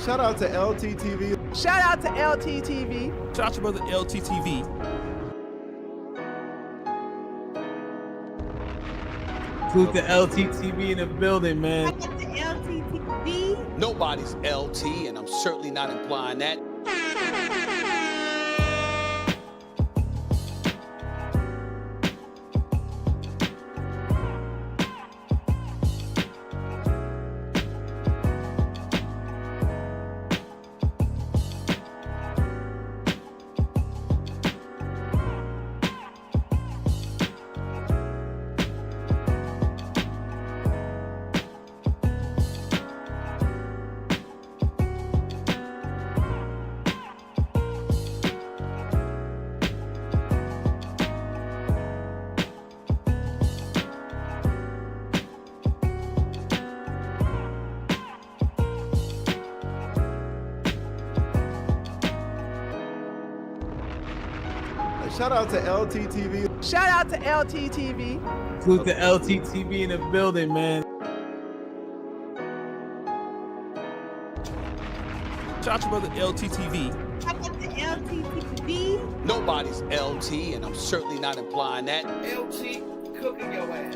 Shout out to LTTV. Shout out to LTTV. Shout out to brother LTTV. Salute to LTTV in the building, man. Shout out to LTTV. Nobody's LT, and I'm certainly not implying that. Shout out to LTTV. Shout out to LTTV. Salute to LTTV in the building, man. Shout out to brother LTTV. Shout out to LTTV. Nobody's LT, and I'm certainly not implying that. LT cooking your ass.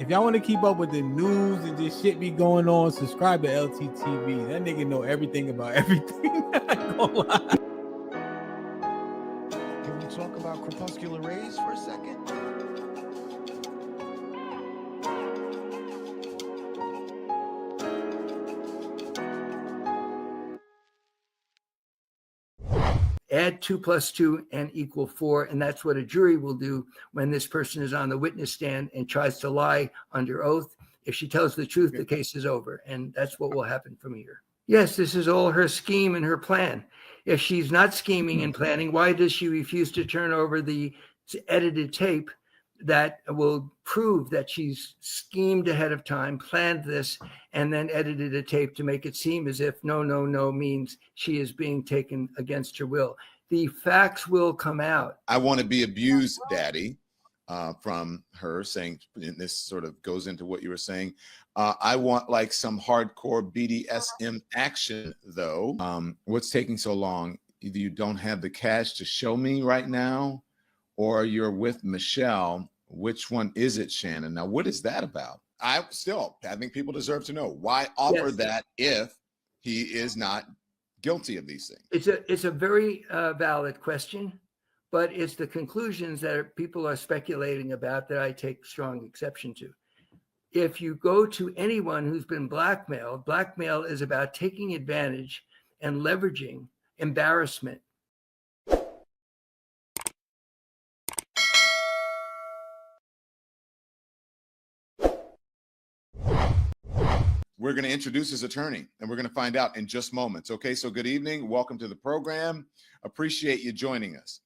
If y'all want to keep up with the news and this shit be going on, subscribe to LTTV. That nigga know everything about everything. I ain't gonna lie. Can we talk about crepuscular rays for a second? Add 2 + 2 and equal 4. And that's what a jury will do when this person is on the witness stand and tries to lie under oath. If she tells the truth, the case is over. And that's what will happen from here. Yes, this is all her scheme and her plan. If she's not scheming and planning, why does she refuse to turn over the edited tape that will prove that she's schemed ahead of time, planned this, and then edited a tape to make it seem as if no means she is being taken against her will? The facts will come out. I want to be abused, Daddy, from her saying, and this sort of goes into what you were saying. I want like some hardcore BDSM action, though. What's taking so long? Either you don't have the cash to show me right now, or you're with Michelle. Which one is it, Shannon? Now, what is that about? I think people deserve to know. Why offer that if he is not guilty of these things? It's a very valid question, but it's the conclusions that people are speculating about that I take strong exception to. If you go to anyone who's been blackmailed, blackmail is about taking advantage and leveraging embarrassment. We're going to introduce his attorney, and we're going to find out in just moments. Okay, so good evening. Welcome to the program. Appreciate you joining us.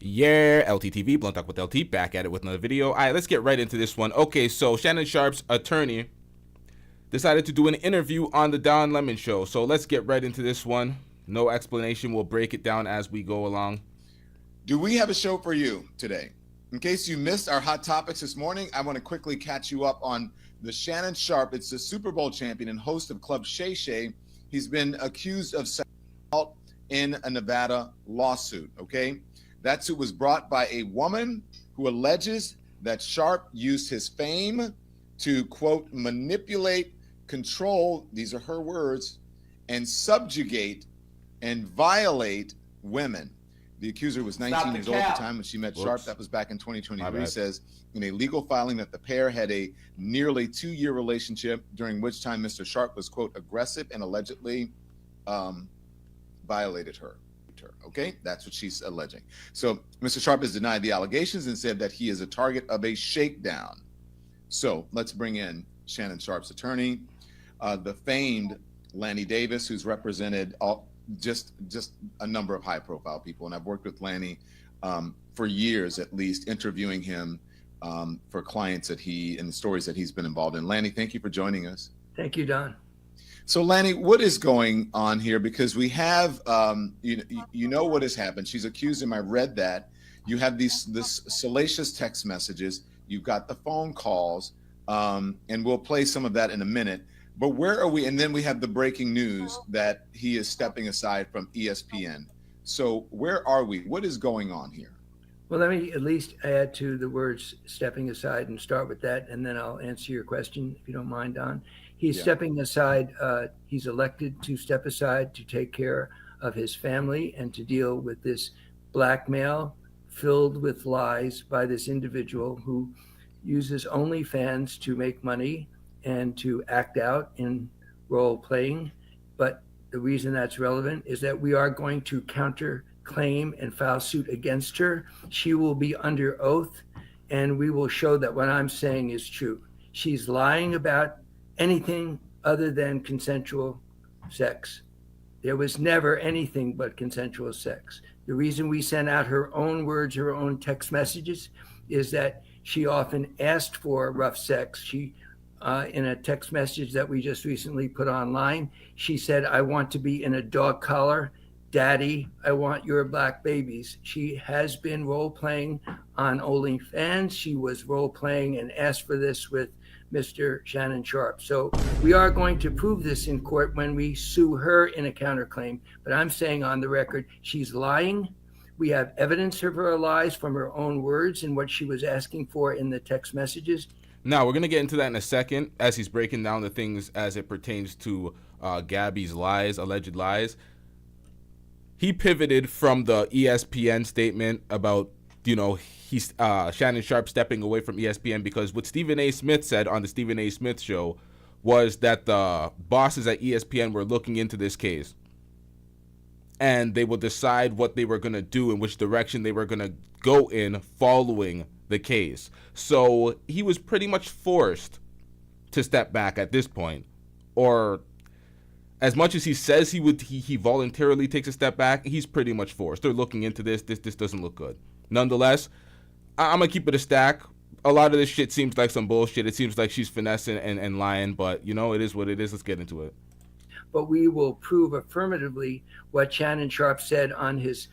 Yeah, LTTV, Blunt Talk with LT, back at it with another video. All right, let's get right into this one. Okay, so Shannon Sharpe's attorney decided to do an interview on the Don Lemon Show. So let's get right into this one. No explanation. We'll break it down as we go along. Do we have a show for you today? In case you missed our hot topics this morning, I want to quickly catch you up on the Shannon Sharpe. It's the Super Bowl champion and host of Club Shay Shay. He's been accused of sexual assault in a Nevada lawsuit, okay? That suit was brought by a woman who alleges that Sharpe used his fame to, quote, manipulate, control, these are her words, and subjugate and violate women. The accuser was 19 years old at the time when she met Sharpe. That was back in 2023. Says in a legal filing that the pair had a nearly 2-year relationship during which time Mr. Sharpe was, quote, aggressive and allegedly violated her. Okay, that's what she's alleging. So Mr. Sharpe has denied the allegations and said that he is a target of a shakedown. So let's bring in Shannon Sharpe's attorney, the famed Lanny Davis, who's represented just a number of high-profile people, and I've worked with Lanny for years, at least, interviewing him for clients that and the stories that he's been involved in. Lanny, thank you for joining us. Thank you, Don. So, Lanny, what is going on here? Because we have, you know what has happened. She's accused him. I read that. You have this salacious text messages. You've got the phone calls, and we'll play some of that in a minute. But where are we? And then we have the breaking news that he is stepping aside from ESPN. So where are we? What is going on here? Well, let me at least add to the words stepping aside and start with that, and then I'll answer your question, if you don't mind, Don. He's stepping aside. He's elected to step aside to take care of his family and to deal with this blackmail filled with lies by this individual who uses OnlyFans to make money and to act out in role playing. But the reason that's relevant is that we are going to counterclaim and file suit against her. She will be under oath, and we will show that what I'm saying is true. She's lying about anything other than consensual sex. There was never anything but consensual sex. The reason we sent out her own words, her own text messages, is that she often asked for rough sex. She, in a text message that we just recently put online, she said, "I want to be in a dog collar. Daddy, I want your black babies." She has been role playing on OnlyFans. She was role playing and asked for this with Mr. Shannon Sharpe. So we are going to prove this in court when we sue her in a counterclaim. But I'm saying on the record, she's lying. We have evidence of her lies from her own words and what she was asking for in the text messages. Now, we're going to get into that in a second as he's breaking down the things as it pertains to Gabby's lies, alleged lies. He pivoted from the ESPN statement about, he's Shannon Sharpe stepping away from ESPN because what Stephen A. Smith said on the Stephen A. Smith show was that the bosses at ESPN were looking into this case and they will decide what they were going to do and which direction they were going to go in following the case. So he was pretty much forced to step back at this point, or as much as he says he would, he voluntarily takes a step back, he's pretty much forced. They're looking into this. This doesn't look good. Nonetheless, I'm going to keep it a stack. A lot of this shit seems like some bullshit. It seems like she's finessing and lying, but, it is what it is. Let's get into it. But we will prove affirmatively what Shannon Sharpe said on his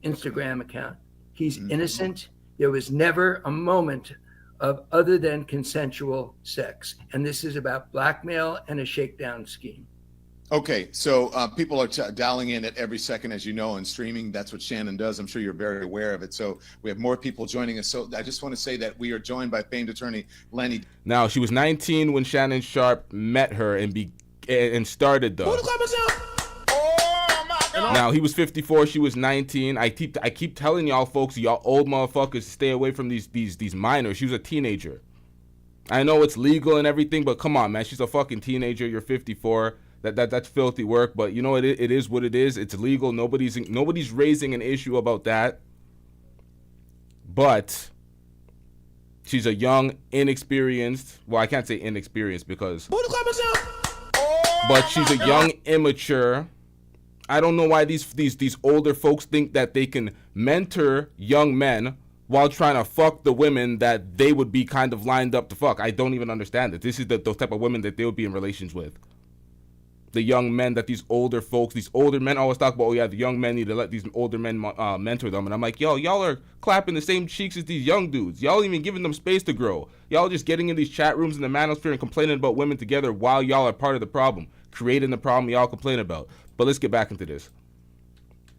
Instagram account. He's innocent. There was never a moment of other than consensual sex. And this is about blackmail and a shakedown scheme. Okay, so people are dialing in at every second, as you know, and streaming. That's what Shannon does. I'm sure you're very aware of it. So we have more people joining us. So I just want to say that we are joined by famed attorney Lanny. Now, she was 19 when Shannon Sharpe met her and started the... Now, he was 54, she was 19. I keep telling y'all folks, y'all old motherfuckers, stay away from these minors. She was a teenager. I know it's legal and everything, but come on, man. She's a fucking teenager. You're 54. That's filthy work, but it is what it is. It's legal. Nobody's raising an issue about that. But she's a young, inexperienced. Well, I can't say inexperienced because. But she's a young, immature. I don't know why these older folks think that they can mentor young men while trying to fuck the women that they would be kind of lined up to fuck. I don't even understand it. This is those type of women that they would be in relations with. The young men that these older men always talk about, the young men need to let these older men mentor them. And I'm like, y'all are clapping the same cheeks as these young dudes. Y'all even giving them space to grow. Y'all just getting in these chat rooms in the manosphere and complaining about women together while y'all are part of the problem, creating the problem y'all complain about. But let's get back into this.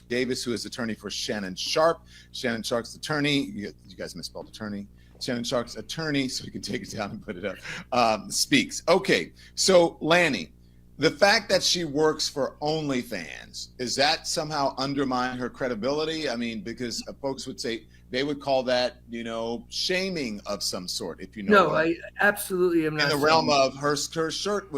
Davis, who is attorney for Shannon Sharpe. Shannon Sharpe's attorney, you guys misspelled attorney. Shannon Sharpe's attorney, so you can take it down and put it up, speaks. Okay, so Lanny, The fact that she works for OnlyFans, is that somehow undermine her credibility? I mean, because folks would say they would call that, shaming of some sort. If you know, No, I absolutely am not. in the realm of her skirt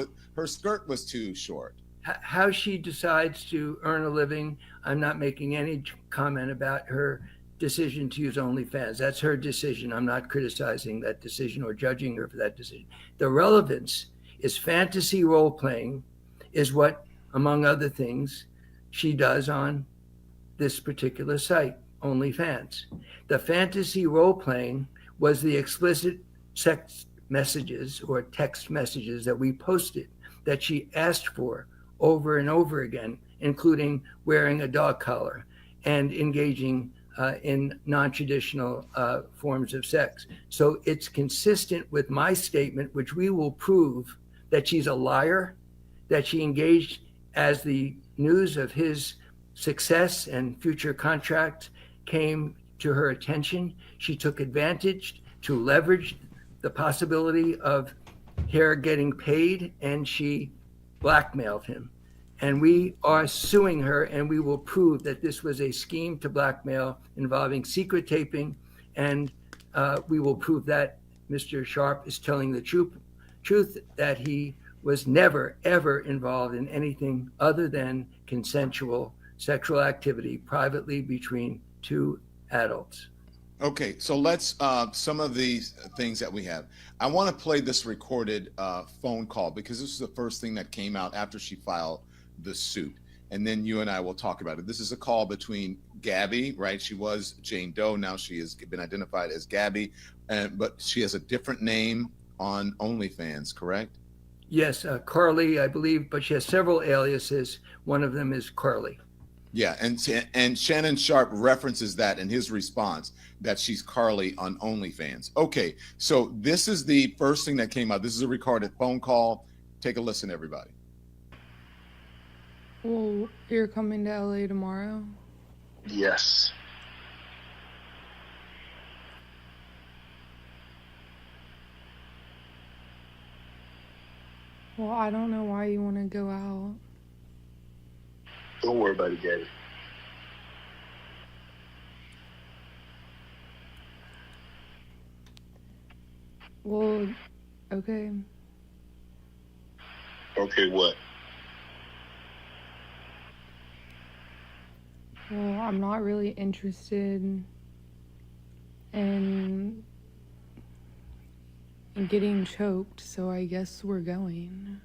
was too short. How she decides to earn a living, I'm not making any comment about her decision to use OnlyFans. That's her decision. I'm not criticizing that decision or judging her for that decision. The relevance is fantasy role playing, is what, among other things, she does on this particular site, OnlyFans. The fantasy role playing was the explicit sex messages or text messages that we posted that she asked for over and over again, including wearing a dog collar and engaging in non-traditional forms of sex. So it's consistent with my statement, which we will prove, that she's a liar, that she engaged as the news of his success and future contract came to her attention. She took advantage to leverage the possibility of her getting paid, and she blackmailed him. And we are suing her, and we will prove that this was a scheme to blackmail involving secret taping, and we will prove that Mr. Sharpe is telling the truth, that he was never, ever involved in anything other than consensual sexual activity privately between two adults. Okay, so let's some of these things that we have. I want to play this recorded phone call because this is the first thing that came out after she filed the suit, and then you and I will talk about it. This is a call between Gabby, right? She was Jane Doe. Now she has been identified as Gabby, but she has a different name on OnlyFans, correct? Yes, Carly, I believe, but she has several aliases. One of them is Carly. Yeah, and Shannon Sharpe references that in his response, that she's Carly on OnlyFans. Okay, so this is the first thing that came out. This is a recorded phone call. Take a listen, everybody. Well, you're coming to LA tomorrow? Yes. Well, I don't know why you want to go out. Don't worry about it, Gabby. Well, okay. Okay, what? Well, I'm not really interested in getting choked, so I guess we're going.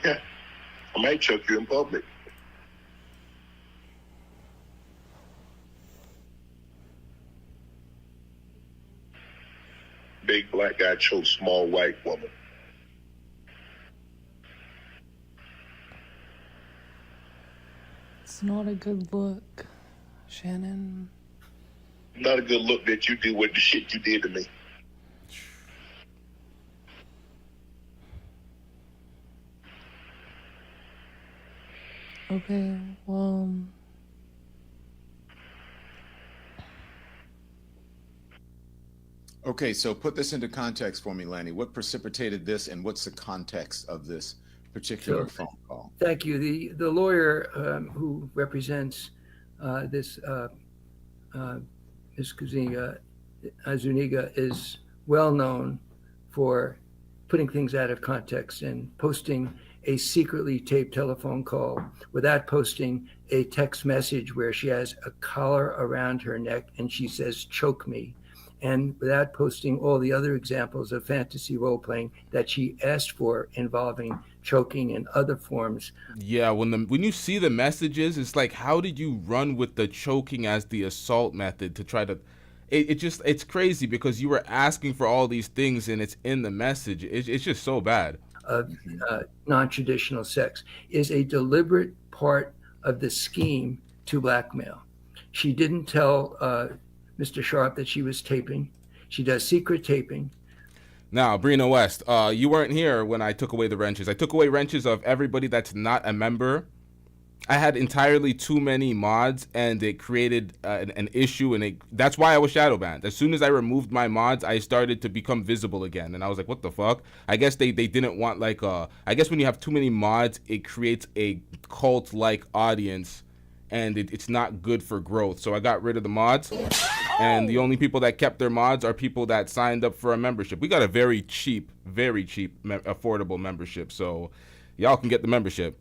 Yeah, I might choke you in public. Big black guy chokes small white woman. It's not a good look, Shannon. Not a good look that you did with the shit you did to me. Okay, well... Okay, so put this into context for me, Lanny. What precipitated this, and what's the context of this particular phone call? Thank you. The lawyer who represents this Ms. Zuniga is well known for putting things out of context and posting a secretly taped telephone call without posting a text message where she has a collar around her neck and she says, "Choke me," and without posting all the other examples of fantasy role-playing that she asked for involving choking and other forms. Yeah, when you see the messages, it's like, how did you run with the choking as the assault method to try to... It's crazy because you were asking for all these things and it's in the message. It's just so bad. Of non-traditional sex is a deliberate part of the scheme to blackmail. She didn't tell Mr. Sharpe that she was taping. She does secret taping. Now, Brina West, you weren't here when I took away the wrenches. I took away wrenches of everybody that's not a member I had entirely too many mods, and it created an issue, and that's why I was shadow banned. As soon as I removed my mods, I started to become visible again, and I was like, what the fuck? I guess they didn't want, like, I guess when you have too many mods, it creates a cult-like audience, and it's not good for growth. So I got rid of the mods, and the only people that kept their mods are people that signed up for a membership. We got a very cheap, affordable membership, so y'all can get the membership.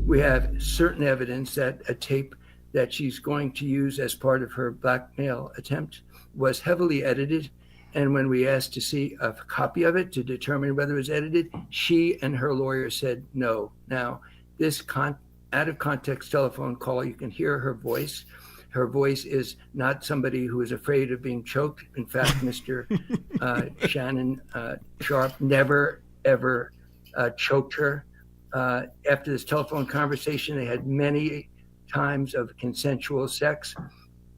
We have certain evidence that a tape that she's going to use as part of her blackmail attempt was heavily edited. And when we asked to see a copy of it to determine whether it was edited, she and her lawyer said no. Now, this out of context telephone call, you can hear her voice. Her voice is not somebody who is afraid of being choked. In fact, Mr. Shannon Sharpe never, ever choked her. After this telephone conversation, they had many times of consensual sex.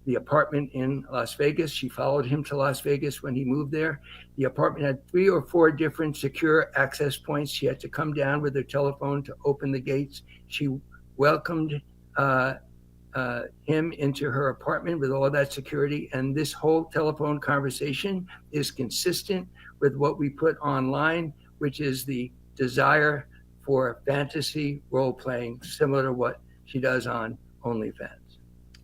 The apartment in Las Vegas, she followed him to Las Vegas when he moved there. The apartment had 3 or 4 different secure access points. She had to come down with her telephone to open the gates. She welcomed him into her apartment with all that security. And this whole telephone conversation is consistent with what we put online, which is the desire for fantasy role playing, similar to what she does on OnlyFans.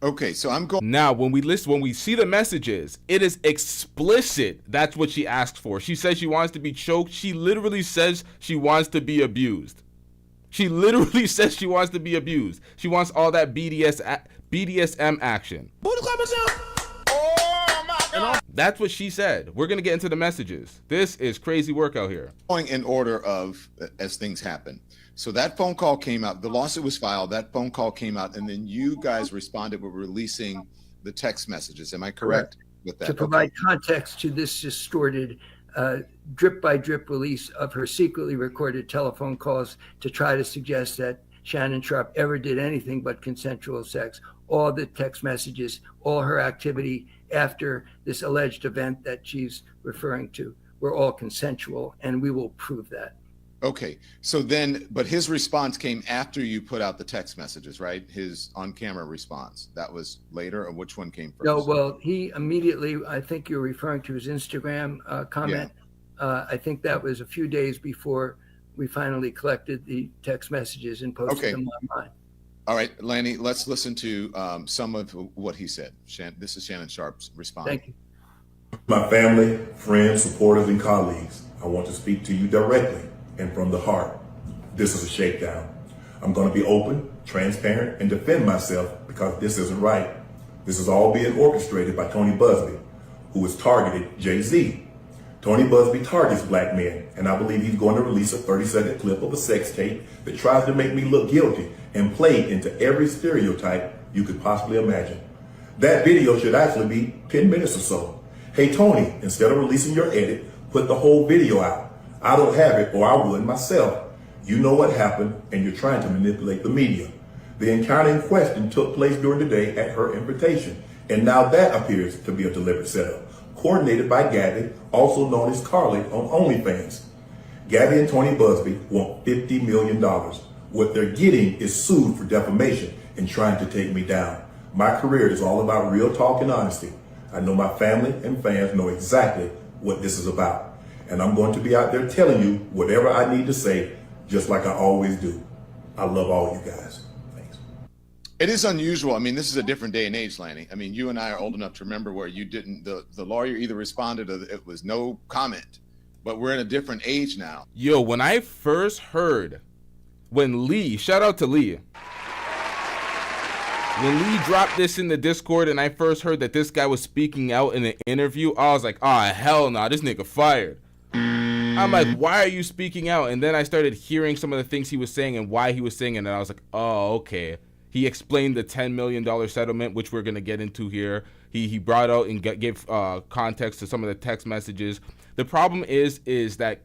Okay, so I'm going. Now, when we see the messages, it is explicit. That's what she asked for. She says she wants to be choked. She literally says she wants to be abused. She literally says she wants to be abused. She wants all that BDSM action. That's what she said. We're going to get into the messages. This is crazy work out here. Going in order of as things happen. So that phone call came out. The lawsuit was filed. That phone call came out. And then you guys responded with releasing the text messages. Am I correct with that? To provide context to this distorted drip by drip release of her secretly recorded telephone calls to try to suggest that Shannon Sharpe ever did anything but consensual sex. All the text messages, all her activity after this alleged event that she's referring to were all consensual, and we will prove that. Okay, so then, but his response came after you put out the text messages, right? His on-camera response. That was later, or which one came first? No, well, he immediately, I think you're referring to his Instagram comment. Yeah. I think that was a few days before we finally collected the text messages and posted them online. All right, Lanny, let's listen to some of what he said. This is Shannon Sharpe's response. Thank you. My family, friends, supporters, and colleagues, I want to speak to you directly and from the heart. This is a shakedown. I'm going to be open, transparent, and defend myself because this isn't right. This is all being orchestrated by Tony Busby, who has targeted Jay-Z. Tony Busby targets black men, and I believe he's going to release a 30-second clip of a sex tape that tries to make me look guilty and play into every stereotype you could possibly imagine. That video should actually be 10 minutes or so. Hey, Tony, instead of releasing your edit, put the whole video out. I don't have it, or I would myself. You know what happened, and you're trying to manipulate the media. The encounter in question took place during the day at her invitation, and now that appears to be a deliberate setup, coordinated by Gabby, also known as Carly, on OnlyFans. Gabby and Tony Busby want $50 million. What they're getting is sued for defamation and trying to take me down. My career is all about real talk and honesty. I know my family and fans know exactly what this is about. And I'm going to be out there telling you whatever I need to say, just like I always do. I love all you guys. Thanks. It is unusual. I mean, this is a different day and age, Lanny. I mean, you and I are old enough to remember where you didn't, the lawyer either responded or it was no comment. But we're in a different age now. Yo, when I first heard, when Lee, shout out to Lee. When Lee dropped this in the Discord and I first heard that this guy was speaking out in an interview, I was like, oh, hell no, this nigga fired. I'm like, why are you speaking out? And then I started hearing some of the things he was saying and why he was saying it, and I was like, oh, okay. He explained the $10 million settlement, which we're going to get into here. He brought out and gave context to some of the text messages. The problem is that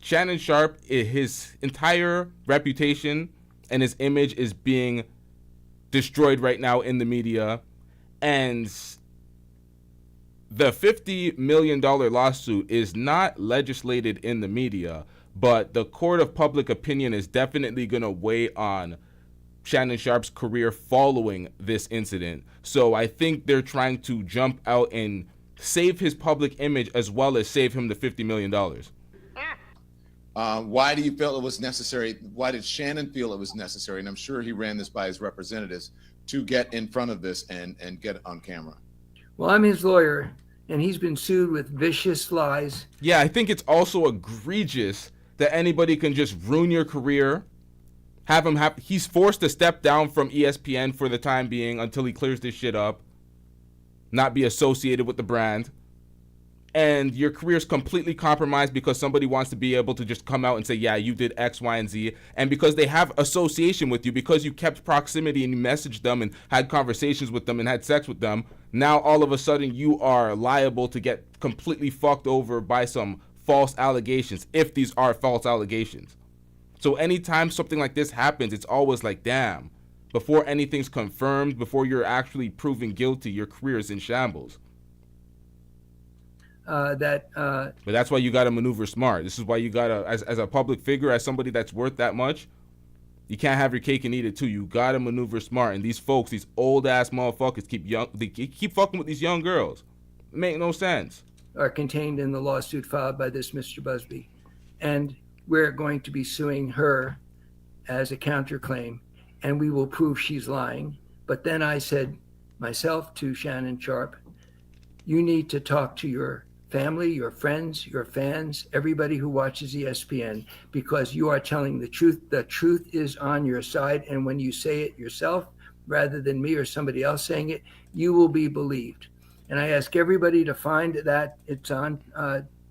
Shannon Sharpe, his entire reputation and his image is being destroyed right now in the media, and the $50 million lawsuit is not legislated in the media, but the court of public opinion is definitely going to weigh on Shannon Sharpe's career following this incident. So I think they're trying to jump out and save his public image as well as save him the $50 million. Why do you feel it was necessary? Why did Shannon feel it was necessary? And I'm sure he ran this by his representatives to get in front of this and get it on camera. Well, I'm his lawyer, and he's been sued with vicious lies. Yeah, I think it's also egregious that anybody can just ruin your career. He's forced to step down from ESPN for the time being until he clears this shit up, not be associated with the brand. And your career is completely compromised because somebody wants to be able to just come out and say, yeah, you did X, Y, and Z. And because they have association with you, because you kept proximity and you messaged them and had conversations with them and had sex with them, now all of a sudden you are liable to get completely fucked over by some false allegations, if these are false allegations. So anytime something like this happens, it's always like, damn, before anything's confirmed, before you're actually proven guilty, your career is in shambles. But that's why you got to maneuver smart. This is why you got to, as a public figure, as somebody that's worth that much, you can't have your cake and eat it too. You got to maneuver smart. And these folks, these old ass motherfuckers keep fucking with these young girls. It make no sense. Are contained in the lawsuit filed by this Mr. Busby. And we're going to be suing her as a counterclaim, and we will prove she's lying. But then I said myself to Shannon Sharpe, you need to talk to your family, your friends, your fans, everybody who watches ESPN, because you are telling the truth. The truth is on your side. And when you say it yourself, rather than me or somebody else saying it, you will be believed. And I ask everybody to find that. It's on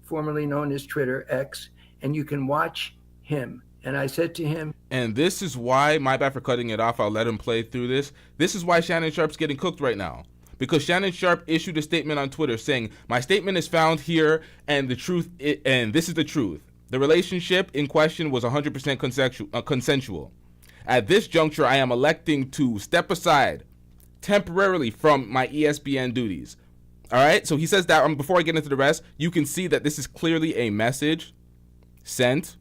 formerly known as Twitter, X, and you can watch him. And I said to him, and this is why, my bad for cutting it off, I'll let him play through this. This is why Shannon Sharpe's getting cooked right now. Because Shannon Sharpe issued a statement on Twitter saying, my statement is found here, and the truth, and this is the truth. The relationship in question was 100% consensual. At this juncture, I am electing to step aside temporarily from my ESPN duties. All right, so he says that before I get into the rest, you can see that this is clearly a message sent.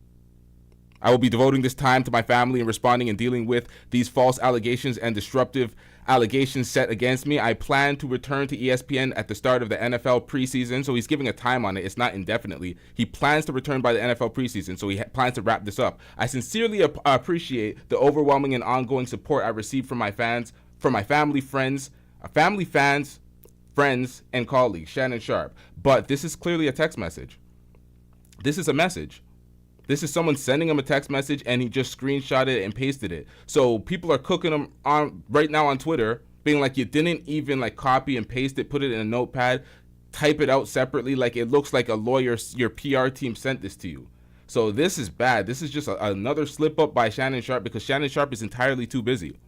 I will be devoting this time to my family and responding and dealing with these false allegations and disruptive allegations set against me. I plan to return to ESPN at the start of the NFL preseason. So he's giving a time on it. It's not indefinitely. He plans to return by the NFL preseason. So he plans to wrap this up. I sincerely appreciate the overwhelming and ongoing support I received from my fans, from my family, friends, fans, friends, and colleagues, Shannon Sharpe. But this is clearly a text message. This is a message. This is someone sending him a text message and he just screenshotted it and pasted it. So people are cooking him on right now on Twitter, being like, you didn't even like copy and paste it, put it in a notepad, type it out separately. Like it looks like a lawyer, your PR team sent this to you. So this is bad. This is just another slip up by Shannon Sharpe because Shannon Sharpe is entirely too busy.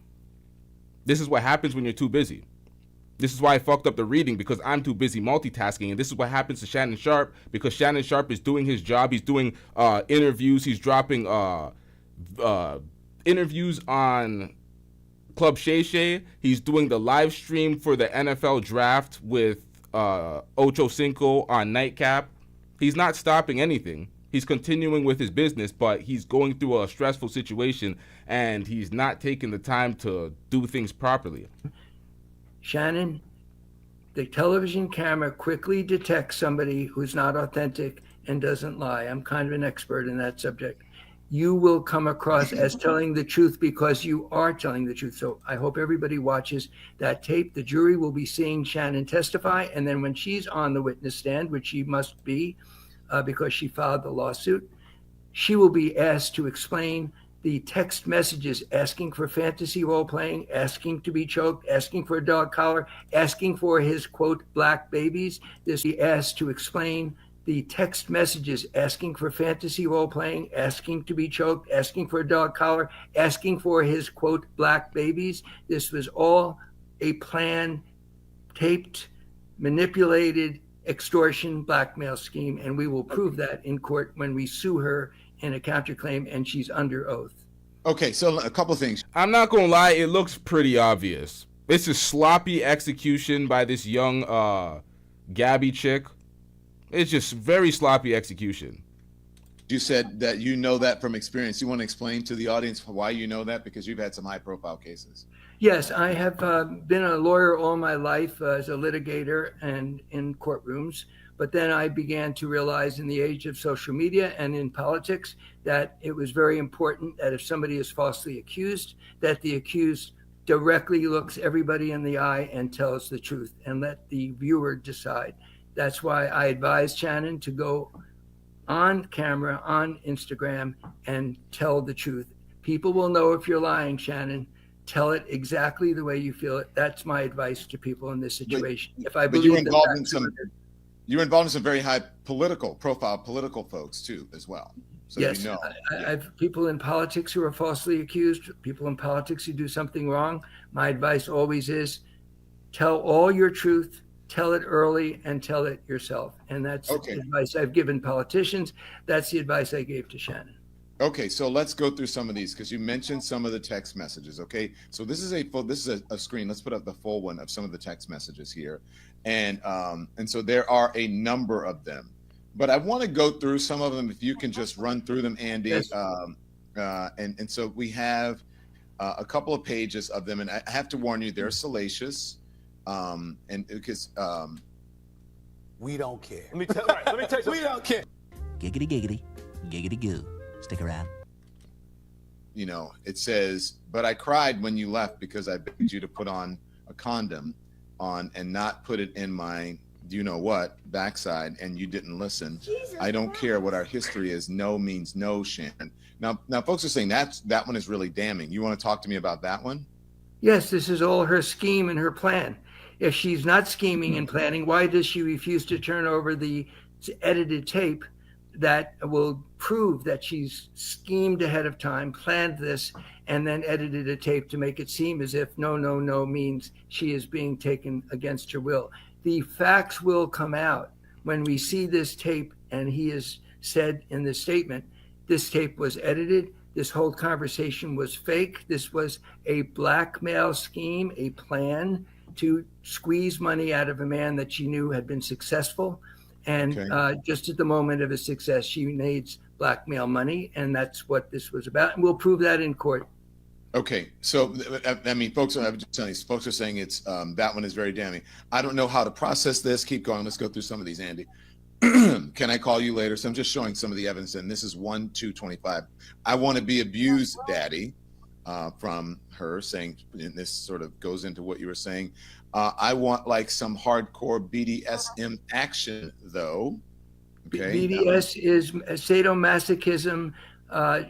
This is what happens when you're too busy. This is why I fucked up the reading, because I'm too busy multitasking. And this is what happens to Shannon Sharpe, because Shannon Sharpe is doing his job. He's doing interviews. He's dropping interviews on Club Shay Shay. He's doing the live stream for the NFL draft with Ocho Cinco on Nightcap. He's not stopping anything. He's continuing with his business, but he's going through a stressful situation, and he's not taking the time to do things properly. Shannon, the television camera quickly detects somebody who's not authentic and doesn't lie. I'm kind of an expert in that subject. You will come across as telling the truth because you are telling the truth. So I hope everybody watches that tape. The jury will be seeing Shannon testify. And then when she's on the witness stand, which she must be because she filed the lawsuit, she will be asked to explain the text messages asking for fantasy role playing, asking to be choked, asking for a dog collar, asking for his, quote, black babies. This be asked to explain the text messages asking for fantasy role playing, asking to be choked, asking for a dog collar, asking for his, quote, black babies. This was all a plan, taped, manipulated, extortion, blackmail scheme, and we will prove that in court when we sue her in a counterclaim and she's under oath. Okay, so a couple of things. I'm not gonna lie, it looks pretty obvious. This is sloppy execution by this young Gabby chick. It's just very sloppy execution. You said that you know that from experience. You want to explain to the audience why you know that? Because you've had some high-profile cases. Yes, I have been a lawyer all my life as a litigator and in courtrooms. But then I began to realize in the age of social media and in politics that it was very important that if somebody is falsely accused, that the accused directly looks everybody in the eye and tells the truth and let the viewer decide. That's why I advised Shannon to go on camera, on Instagram, and tell the truth. People will know if you're lying, Shannon. Tell it exactly the way you feel it. That's my advice to people in this situation. If I believe you were involved in some very high profile political folks too, as well. So yes, you know. I've people in politics who are falsely accused, people in politics who do something wrong. My advice always is tell all your truth, tell it early, and tell it yourself. And that's the advice I've given politicians. That's the advice I gave to Shannon. Okay, so let's go through some of these because you mentioned some of the text messages. Okay, so this is a screen. Let's put up the full one of some of the text messages here, and so there are a number of them, but I want to go through some of them if you can just run through them, Andy. Yes. And so we have a couple of pages of them, and I have to warn you, they're salacious, and because We don't care. Let me tell you. We don't care. Giggity giggity, giggity goo. Stick around. You know, it says, but I cried when you left because I begged you to put on a condom on and not put it in my, you know what, backside, and you didn't listen. I don't care what our history is. No means no, Shannon. Now folks are saying that one is really damning. You want to talk to me about that one? Yes, this is all her scheme and her plan. If she's not scheming and planning, why does she refuse to turn over the edited tape that will prove that she's schemed ahead of time, planned this, and then edited a tape to make it seem as if no means she is being taken against her will? The facts will come out when we see this tape, and he has said in the statement, this tape was edited. This whole conversation was fake. This was a blackmail scheme, a plan to squeeze money out of a man that she knew had been successful. And just at the moment of his success, she needs blackmail money. And that's what this was about. And we'll prove that in court. Okay. So, I mean, folks are saying it's that one is very damning. I don't know how to process this. Keep going. Let's go through some of these, Andy. Can I call you later? So I'm just showing some of the evidence. And this is 1/2/25. I want to be abused, Daddy, from her, saying, and this sort of goes into what you were saying. I want like some hardcore BDSM action, though. Okay. BDS is sadomasochism.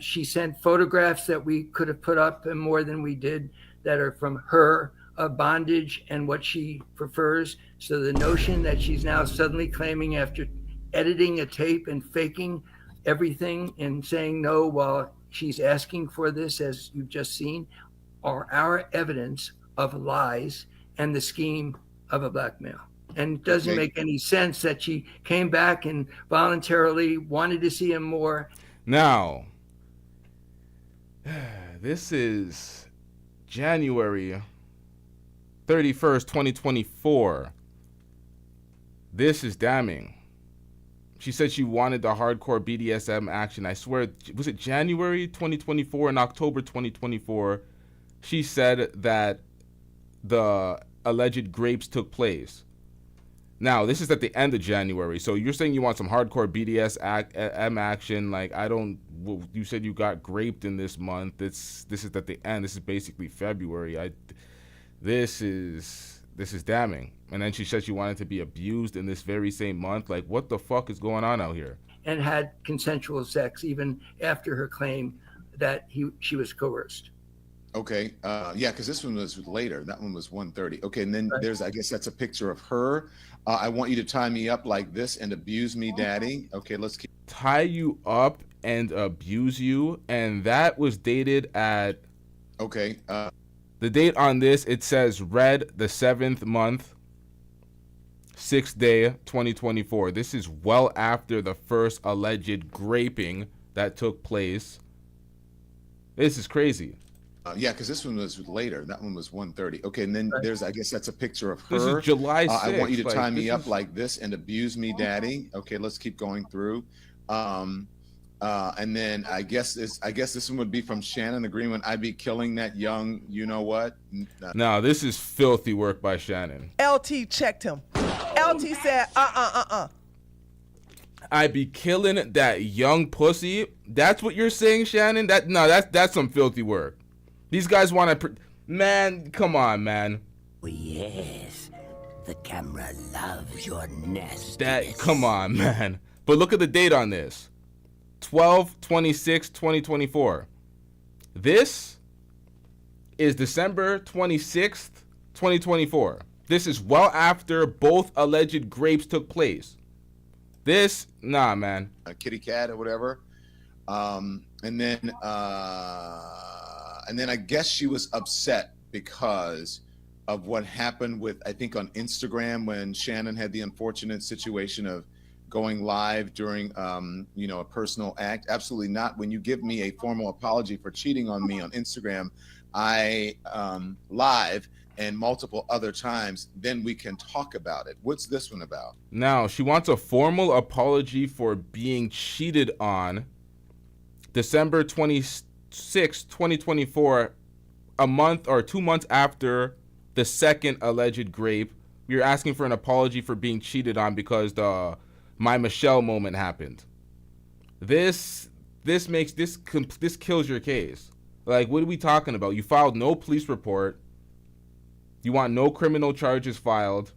She sent photographs that we could have put up and more than we did that are from her bondage and what she prefers. So the notion that she's now suddenly claiming after editing a tape and faking everything and saying no while she's asking for this, as you've just seen, are our evidence of lies and the scheme of a blackmail. And it doesn't make any sense that she came back and voluntarily wanted to see him more. Now, this is January 31st, 2024. This is damning. She said she wanted the hardcore BDSM action. I swear, was it January 2024 and October 2024? She said that the alleged grapes took place. Now, this is at the end of January. So you're saying you want some hardcore BDSM action. Like, you said you got graped in this month. This is at the end. This is basically February. This is damning. And then she said she wanted to be abused in this very same month. Like, what the fuck is going on out here? And had consensual sex even after her claim that she was coerced. Okay. Yeah, because this one was later. That one was 1:30. Okay, and then there's, I guess that's a picture of her. I want you to tie me up like this and abuse me, Daddy. Okay, let's keep. Tie you up and abuse you. And that was dated at. Okay. The date on this, it says read the 7th month, 6th day, 2024. This is well after the first alleged graping that took place. This is crazy. Yeah, because this one was later. That one was 1:30. Okay, and then there's, I guess that's a picture of her. This is July 6th. I want you to tie me up like this and abuse me, Daddy. Okay, let's keep going through. And then I guess this one would be from Shannon agreeing I'd be killing that young, you know what? Now, this is filthy work by Shannon. LT checked him. LT said, I'd be killing that young pussy. That's what you're saying, Shannon? That's some filthy work. These guys want to... Man, come on, man. Oh, yes. The camera loves your nest. Come on, man. But look at the date on this. 12/26/2024. This is December 26th, 2024. This is well after both alleged grapes took place. Nah, man. A kitty cat or whatever. And then I guess she was upset because of what happened with, I think, on Instagram when Shannon had the unfortunate situation of going live during, a personal act. Absolutely not. When you give me a formal apology for cheating on me on Instagram, I live and multiple other times, then we can talk about it. What's this one about? Now, she wants a formal apology for being cheated on December 26, 2024, a month or 2 months after the second alleged grape. You're asking for an apology for being cheated on because the My Michelle moment happened. This kills your case. Like, what are we talking about? You filed no police report. You want no criminal charges filed.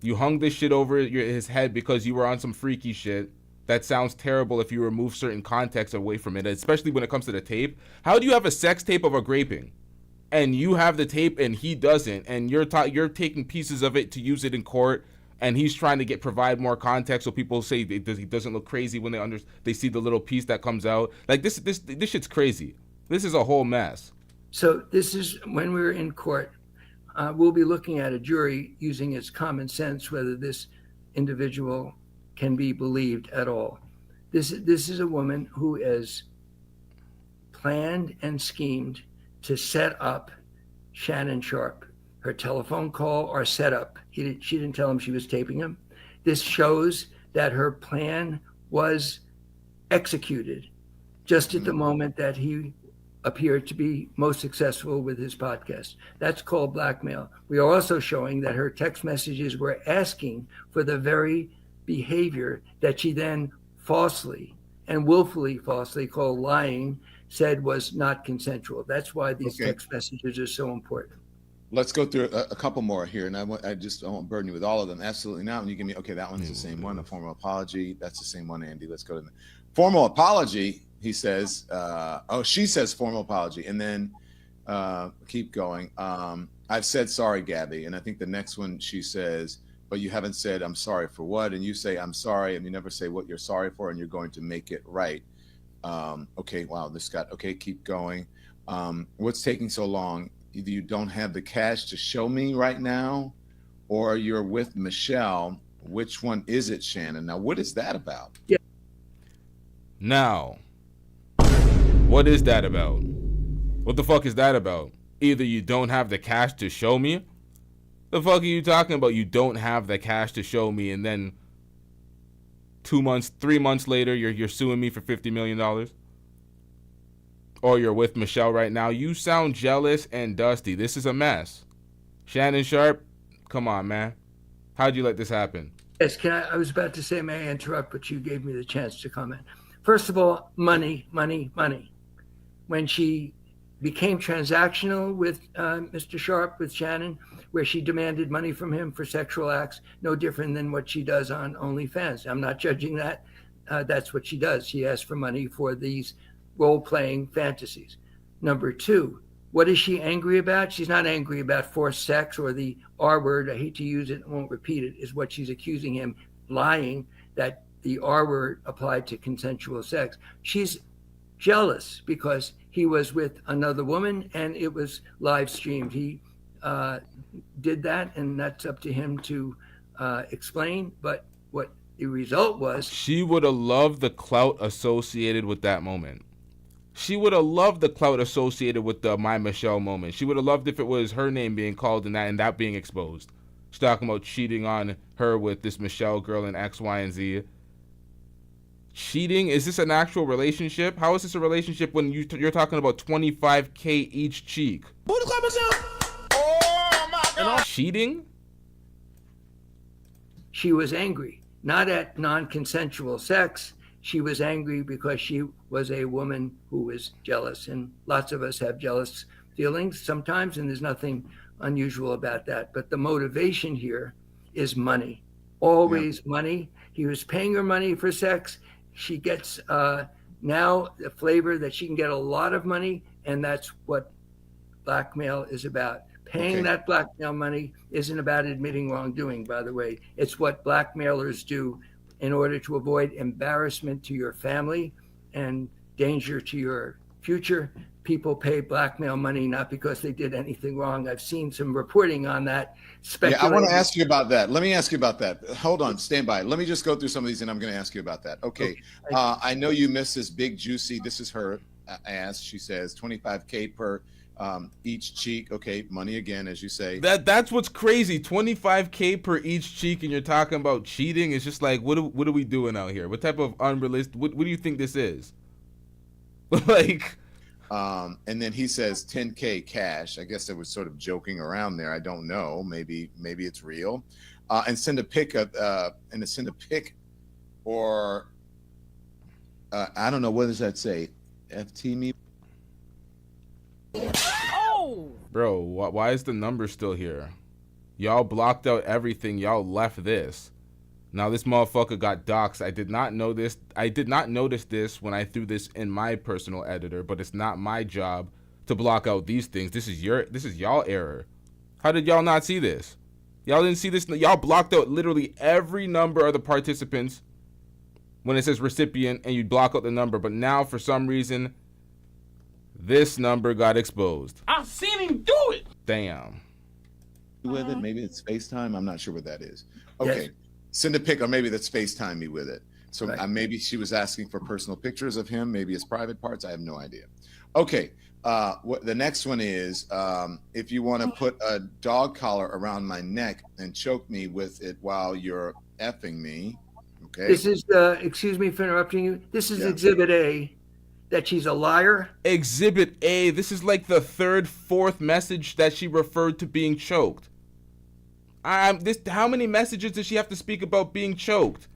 You hung this shit over his head because you were on some freaky shit. That sounds terrible if you remove certain context away from it, especially when it comes to the tape. How do you have a sex tape of a graping? And you have the tape and he doesn't, and you're taking pieces of it to use it in court, and he's trying to provide more context so people say he doesn't look crazy when they see the little piece that comes out. Like, this shit's crazy. This is a whole mess. So this is when we're in court. We'll be looking at a jury using its common sense whether this individual can be believed at all. This is a woman who has planned and schemed to set up Shannon Sharpe. Her telephone call or setup. She didn't tell him she was taping him. This shows that her plan was executed just at the moment that he appeared to be most successful with his podcast. That's called blackmail. We are also showing that her text messages were asking for the very behavior that she then falsely and willfully falsely called lying said was not consensual. That's why these text messages are so important. Let's go through a couple more here, and I won't burden you with all of them. Absolutely not. When you give me, that one's the same one. A formal apology, that's the same one, Andy. Let's go to the formal apology. He says, she says formal apology, and then keep going. I've said sorry, Gabby, and I think the next one she says, but you haven't said I'm sorry for what, and you say I'm sorry, and you never say what you're sorry for, and you're going to make it right. Keep going. What's taking so long? Either you don't have the cash to show me right now, or you're with Michelle. Which one is it, Shannon? Now, what is that about? Yeah. Now, what is that about? What the fuck is that about? Either you don't have the cash to show me. The fuck are you talking about? You don't have the cash to show me, and then 3 months later, you're suing me for $50 million? Or you're with Michelle right now? You sound jealous and dusty. This is a mess. Shannon Sharpe, come on, man. How'd you let this happen? Yes, I was about to say, may I interrupt, but you gave me the chance to comment. First of all, money. When she became transactional with Mr. Sharpe, with Shannon, where she demanded money from him for sexual acts, no different than what she does on OnlyFans. I'm not judging that. That's what she does. She asks for money for these role-playing fantasies. Number two, what is she angry about? She's not angry about forced sex or the R word. I hate to use it, I won't repeat it, is what she's accusing him, lying that the R word applied to consensual sex. She's jealous because he was with another woman and it was live streamed. He did that, and that's up to him to explain. But what the result was... She would have loved the clout associated with that moment. She would have loved the clout associated with the My Michelle moment. She would have loved if it was her name being called and that being exposed. She's talking about cheating on her with this Michelle girl and X, Y, and Z. Cheating? Is this an actual relationship? How is this a relationship when you're talking about 25K each cheek? Oh my God. Cheating? She was angry, not at non-consensual sex. She was angry because she was a woman who was jealous, and lots of us have jealous feelings sometimes, and there's nothing unusual about that. But the motivation here is money, always money. He was paying her money for sex. She gets now the flavor that she can get a lot of money, and that's what blackmail is about. Paying that blackmail money isn't about admitting wrongdoing, by the way. It's what blackmailers do in order to avoid embarrassment to your family and danger to your future. People pay blackmail money not because they did anything wrong. I've seen some reporting on that. Yeah, I want to ask you about that. Let me ask you about that. Hold on, stand by. Let me just go through some of these, and I'm going to ask you about that. Okay. I know you missed this big juicy. This is her ass. She says 25K per each cheek. Okay, money again, as you say. That's what's crazy. 25K per each cheek, and you're talking about cheating. It's just like, what are we doing out here? What type of unrealistic? What do you think this is? Like. And then he says 10K cash. I guess it was sort of joking around there. I don't know. Maybe it's real. And send a pic or I don't know, what does that say? FT me. Oh, bro, why is the number still here? Y'all blocked out everything. Y'all left this. Now this motherfucker got doxxed. I did not know this. I did not notice this when I threw this in my personal editor, but it's not my job to block out these things. This is y'all error. How did y'all not see this? Y'all didn't see this? Y'all blocked out literally every number of the participants when it says recipient, and you block out the number, but now for some reason this number got exposed. I've seen him do it. Damn. With it, maybe it's FaceTime. I'm not sure what that is. Okay. Yes. Send a pic, or maybe that's FaceTime me with it. So maybe she was asking for personal pictures of him, maybe his private parts. I have no idea. Okay. The next one is if you want to put a dog collar around my neck and choke me with it while you're effing me. Okay. This is, excuse me for interrupting you. This is Exhibit A, that she's a liar. Exhibit A. This is like the third, fourth message that she referred to being choked. How many messages does she have to speak about being choked?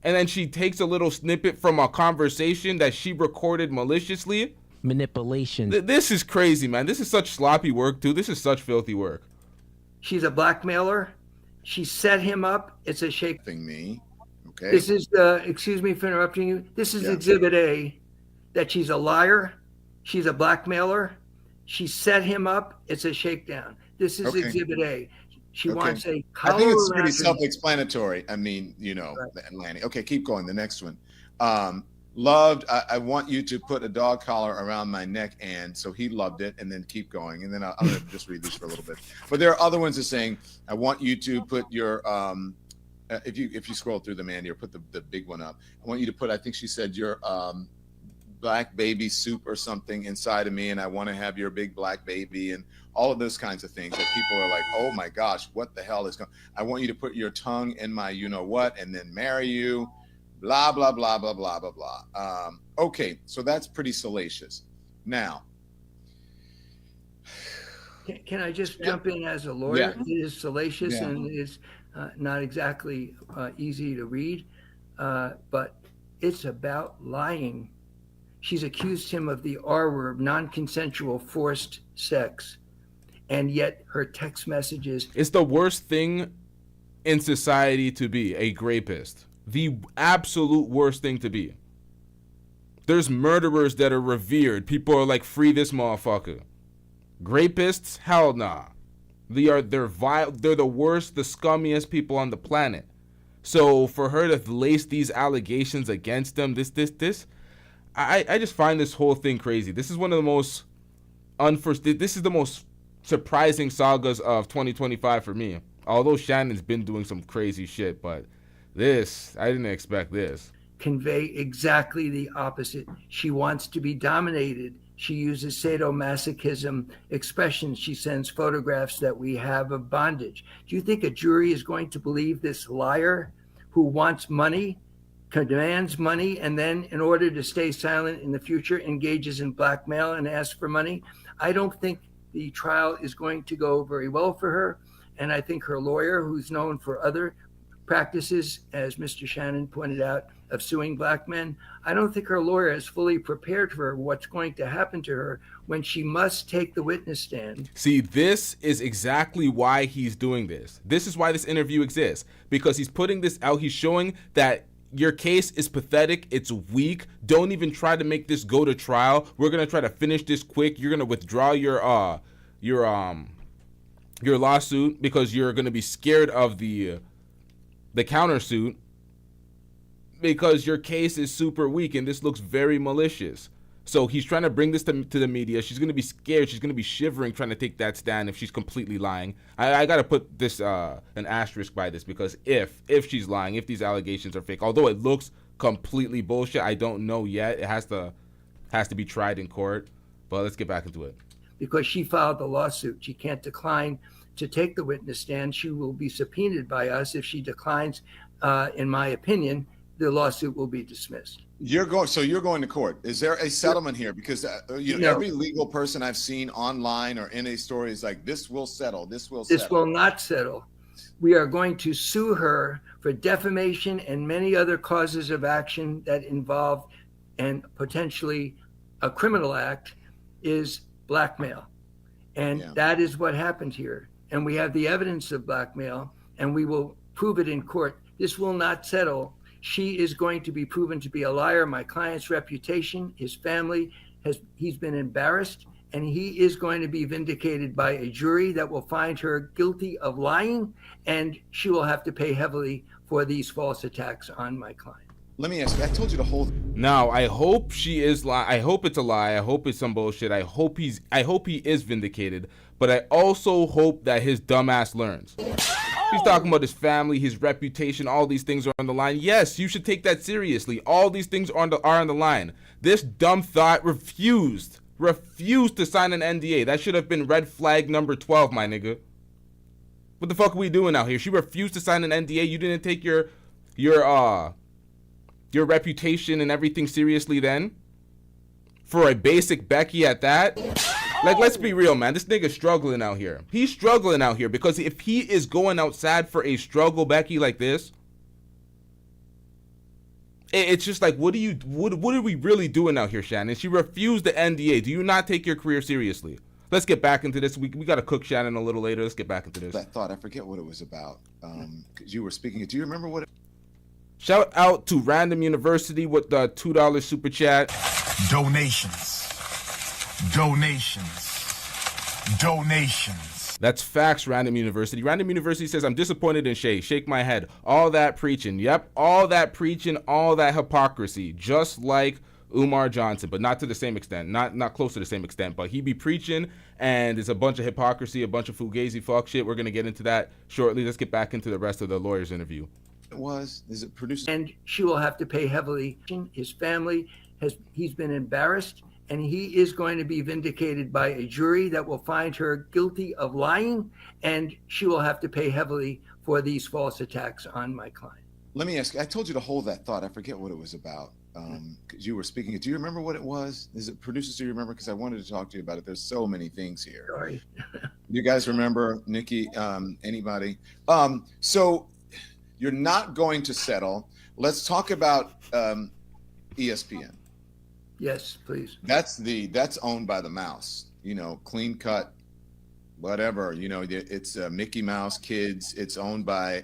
And then she takes a little snippet from a conversation that she recorded maliciously. Manipulation. This is crazy, man. This is such sloppy work, too. This is such filthy work. She's a blackmailer. She set him up. It's a shake. Me. Okay. This is, excuse me for interrupting you. This is Exhibit A, that she's a liar. She's a blackmailer. She set him up. It's a shakedown. This is Exhibit A. She wants a collar. I think it's pretty self-explanatory. I mean, you know, Lanny. Okay, keep going. The next one. Loved, I want you to put a dog collar around my neck, and so he loved it, and then keep going. And then I'm going to just read these for a little bit. But there are other ones that are saying, I want you to put your, if you scroll through them, Andy, or put the big one up, I want you to put, I think she said, your black baby soup or something inside of me, and I want to have your big black baby, and all of those kinds of things that people are like, oh my gosh, what the hell is going on? I want you to put your tongue in my you-know-what and then marry you, blah, blah, blah, blah, blah, blah, blah. Okay, so that's pretty salacious. Now. Can I just jump in as a lawyer? Yeah. It is salacious and it is not exactly easy to read, but it's about lying. She's accused him of the R word, non-consensual forced sex. And yet her text messages. It's the worst thing in society to be a rapist. The absolute worst thing to be. There's murderers that are revered. People are like, free this motherfucker. Rapists? Hell nah. They're vile. They're the worst, the scummiest people on the planet. So for her to lace these allegations against them, this, I just find this whole thing crazy. This is one of the most this is the most surprising sagas of 2025 for me. Although Shannon's been doing some crazy shit, but this, I didn't expect this. Convey exactly the opposite. She wants to be dominated. She uses sadomasochism expressions. She sends photographs that we have of bondage. Do you think a jury is going to believe this liar who wants money demands money, and then in order to stay silent in the future, engages in blackmail and asks for money. I don't think the trial is going to go very well for her. And I think her lawyer, who's known for other practices, as Mr. Shannon pointed out, of suing black men, I don't think her lawyer is fully prepared for what's going to happen to her when she must take the witness stand. See, this is exactly why he's doing this. This is why this interview exists, because he's putting this out. He's showing that your case is pathetic. It's weak. Don't even try to make this go to trial. We're going to try to finish this quick. You're going to withdraw your lawsuit because you're going to be scared of the countersuit, because your case is super weak and this looks very malicious. So he's trying to bring this to the media. She's going to be scared. She's going to be shivering trying to take that stand if she's completely lying. I got to put this an asterisk by this, because if she's lying, if these allegations are fake, although it looks completely bullshit, I don't know yet. It has to be tried in court. But let's get back into it. Because she filed the lawsuit, she can't decline to take the witness stand. She will be subpoenaed by us. If she declines, in my opinion, the lawsuit will be dismissed. You're going to court. Is there a settlement here? Because every legal person I've seen online or in a story is like, this will settle. This will not settle. We are going to sue her for defamation and many other causes of action that involve, and potentially a criminal act, is blackmail. And that is what happened here. And we have the evidence of blackmail, and we will prove it in court. This will not settle. She is going to be proven to be a liar. My client's reputation, his family, he's been embarrassed, and he is going to be vindicated by a jury that will find her guilty of lying, and she will have to pay heavily for these false attacks on my client. Let me ask you, I told you to hold. Now, I hope she is lying. I hope it's a lie. I hope it's some bullshit. I hope he is vindicated, but I also hope that his dumbass learns. He's talking about his family, his reputation, all these things are on the line. Yes, you should take that seriously. All these things are on the line. This dumb thought refused to sign an NDA. That should have been red flag number 12, my nigga. What the fuck are we doing out here? She refused to sign an NDA. You didn't take your reputation and everything seriously then? For a basic Becky at that? Like, let's be real, man. This nigga's struggling out here. He's struggling out here, because if he is going outside for a struggle Becky like this, it's just like, what are we really doing out here, Shannon? She refused the NDA. Do you not take your career seriously? Let's get back into this. We got to cook Shannon a little later. Let's get back into this. That thought, I forget what it was about. Because you were speaking. Do you remember what? Shout out to Random University with the $2 super chat. Donations. That's facts, Random University. Random University says, I'm disappointed in Shay. Shake my head. All that preaching. Yep, all that preaching, all that hypocrisy. Just like Umar Johnson, but not to the same extent. Not close to the same extent. But he be preaching, and it's a bunch of hypocrisy, a bunch of fugazi fuck shit. We're going to get into that shortly. Let's get back into the rest of the lawyer's interview. Is it produced? And she will have to pay heavily. His family, he's been embarrassed, and he is going to be vindicated by a jury that will find her guilty of lying, and she will have to pay heavily for these false attacks on my client. Let me ask you, I told you to hold that thought. I forget what it was about. Because you were speaking. Do you remember what it was? Is it producers? Do you remember? Because I wanted to talk to you about it. There's so many things here. Sorry. You guys remember, Nikki? Anybody? So you're not going to settle. Let's talk about ESPN. Yes, please. That's owned by the mouse. Clean cut, whatever. It's Mickey Mouse Kids. It's owned by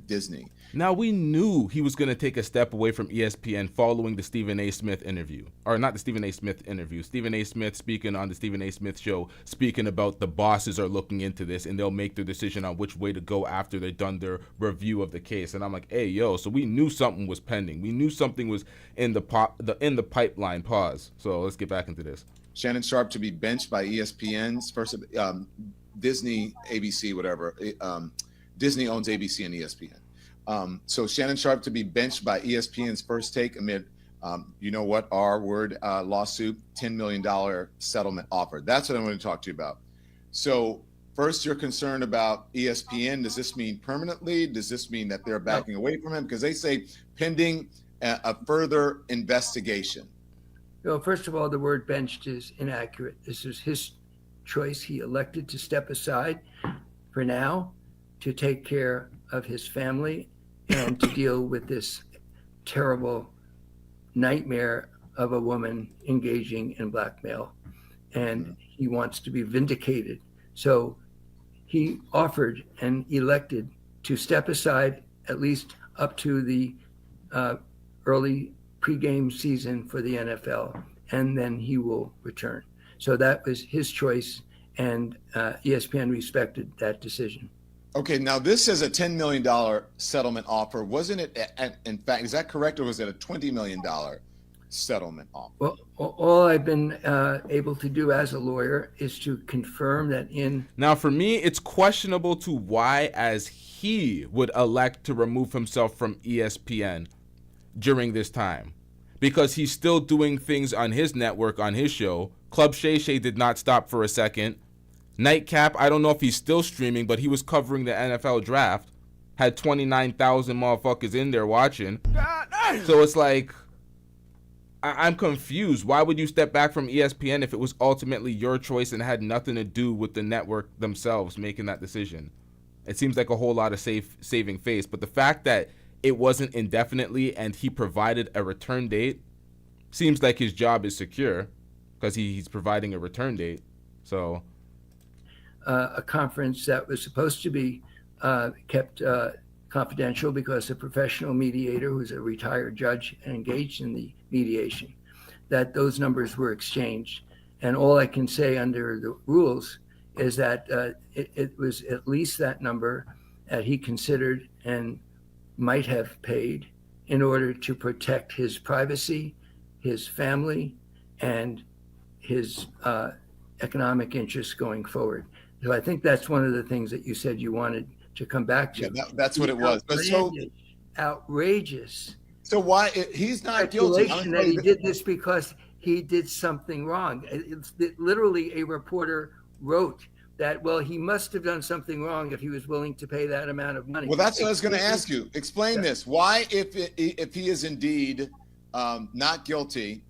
Disney. Now, we knew he was going to take a step away from ESPN following the Stephen A. Smith interview. Or not the Stephen A. Smith interview. Stephen A. Smith speaking on the Stephen A. Smith show, speaking about the bosses are looking into this and they'll make their decision on which way to go after they've done their review of the case. And I'm like, hey, yo, so we knew something was pending. We knew something was in the pipeline. Pause. So let's get back into this. Shannon Sharpe to be benched by ESPN's first, Disney, ABC, whatever. Disney owns ABC and ESPN. So Shannon Sharpe to be benched by ESPN's First Take amid, lawsuit, $10 million settlement offer. That's what I'm going to talk to you about. So first, you're concerned about ESPN. Does this mean permanently? Does this mean that they're backing away from him? Because they say pending a further investigation? Well, first of all, the word benched is inaccurate. This is his choice. He elected to step aside for now to take care of his family and to deal with this terrible nightmare of a woman engaging in blackmail. And he wants to be vindicated. So he offered and elected to step aside at least up to the early pregame season for the NFL, and then he will return. So that was his choice, and ESPN respected that decision. Okay, now this is a $10 million settlement offer. Wasn't it, in fact, is that correct, or was it a $20 million settlement offer? Well, all I've been able to do as a lawyer is to confirm that Now, for me, it's questionable to why, as he would elect to remove himself from ESPN during this time, because he's still doing things on his network, on his show. Club Shay Shay did not stop for a second. Nightcap, I don't know if he's still streaming, but he was covering the NFL draft, had 29,000 motherfuckers in there watching. So it's like, I'm confused. Why would you step back from ESPN if it was ultimately your choice and had nothing to do with the network themselves making that decision? It seems like a whole lot of saving face, but the fact that it wasn't indefinitely and he provided a return date seems like his job is secure because he's providing a return date. So a conference that was supposed to be kept confidential because a professional mediator who's a retired judge and engaged in the mediation, that those numbers were exchanged. And all I can say under the rules is that it was at least that number that he considered and might have paid in order to protect his privacy, his family, and his economic interests going forward. So I think that's one of the things that you said you wanted to come back to. Yeah, that's what it was. But so outrageous. So why he's not guilty? That he did this because he did something wrong. It's literally a reporter wrote that, well, he must have done something wrong if he was willing to pay that amount of money. Well, that's what I was going to ask you. Explain this. Why, if he is indeed not guilty,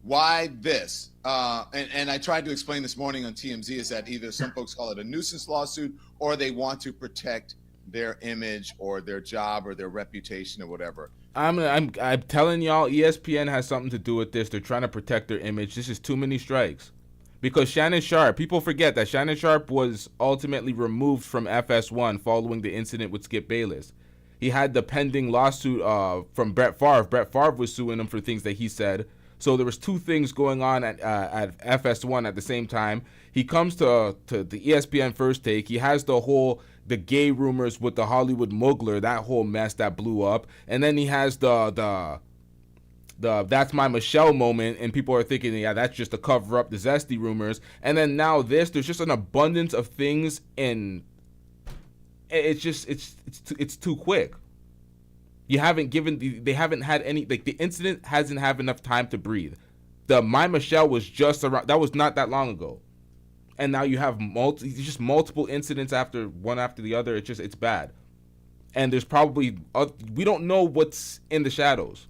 why this? And I tried to explain this morning on TMZ is that either some folks call it a nuisance lawsuit or they want to protect their image or their job or their reputation or whatever. I'm telling y'all, ESPN has something to do with this. They're trying to protect their image. This is too many strikes. Because Shannon Sharpe, people forget that Shannon Sharpe was ultimately removed from FS1 following the incident with Skip Bayless. He had the pending lawsuit from Brett Favre. Brett Favre was suing him for things that he said. So there was two things going on at FS1 at the same time. He comes to the ESPN First Take. He has the gay rumors with the Hollywood Muggler, that whole mess that blew up. And then he has the That's My Michelle moment, and people are thinking, yeah, that's just to cover up the Zesty rumors. And then now there's just an abundance of things, and it's too quick. You haven't they haven't had any, like, the incident hasn't had enough time to breathe. The My Michelle was just around, that was not that long ago. And now you have multiple incidents one after the other. It's bad. And there's probably, we don't know what's in the shadows.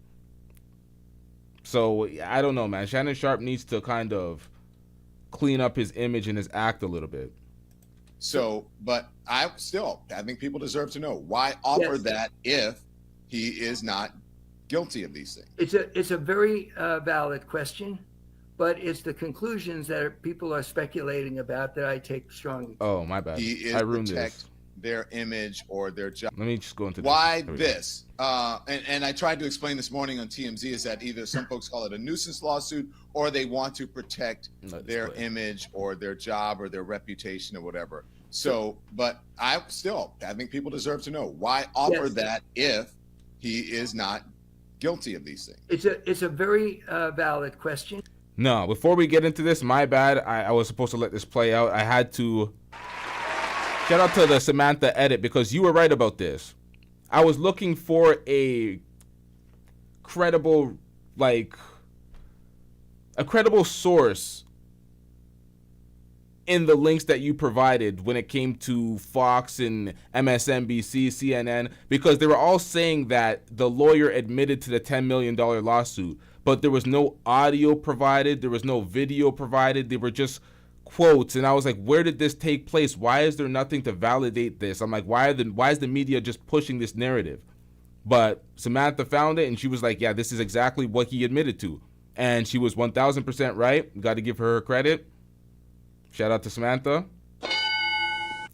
So I don't know, man. Shannon Sharpe needs to kind of clean up his image and his act a little bit. So, but I think people deserve to know why offer that if he is not guilty of these things. It's a very valid question, but it's the conclusions that people are speculating about that I take strongly. Oh, my bad. I ruined this. Their image or their job. Let me just go into why this. And I tried to explain this morning on TMZ is that either some folks call it a nuisance lawsuit or they want to protect their image or their job or their reputation or whatever. So, but I think people deserve to know why offer that if he is not guilty of these things. It's a very valid question. No, before we get into this, my bad. I was supposed to let this play out. I had to. Shout out to the Samantha edit, because you were right about this. I was looking for a credible source in the links that you provided when it came to Fox and MSNBC, CNN, because they were all saying that the lawyer admitted to the $10 million lawsuit, but there was no audio provided, there was no video provided, they were just quotes. And I was like, where did this take place? Why is there nothing to validate this? I'm like, why is the media just pushing this narrative? But Samantha found it, and she was like, yeah, this is exactly what he admitted to. And she was 1,000% right. Got to give her credit. Shout out to Samantha.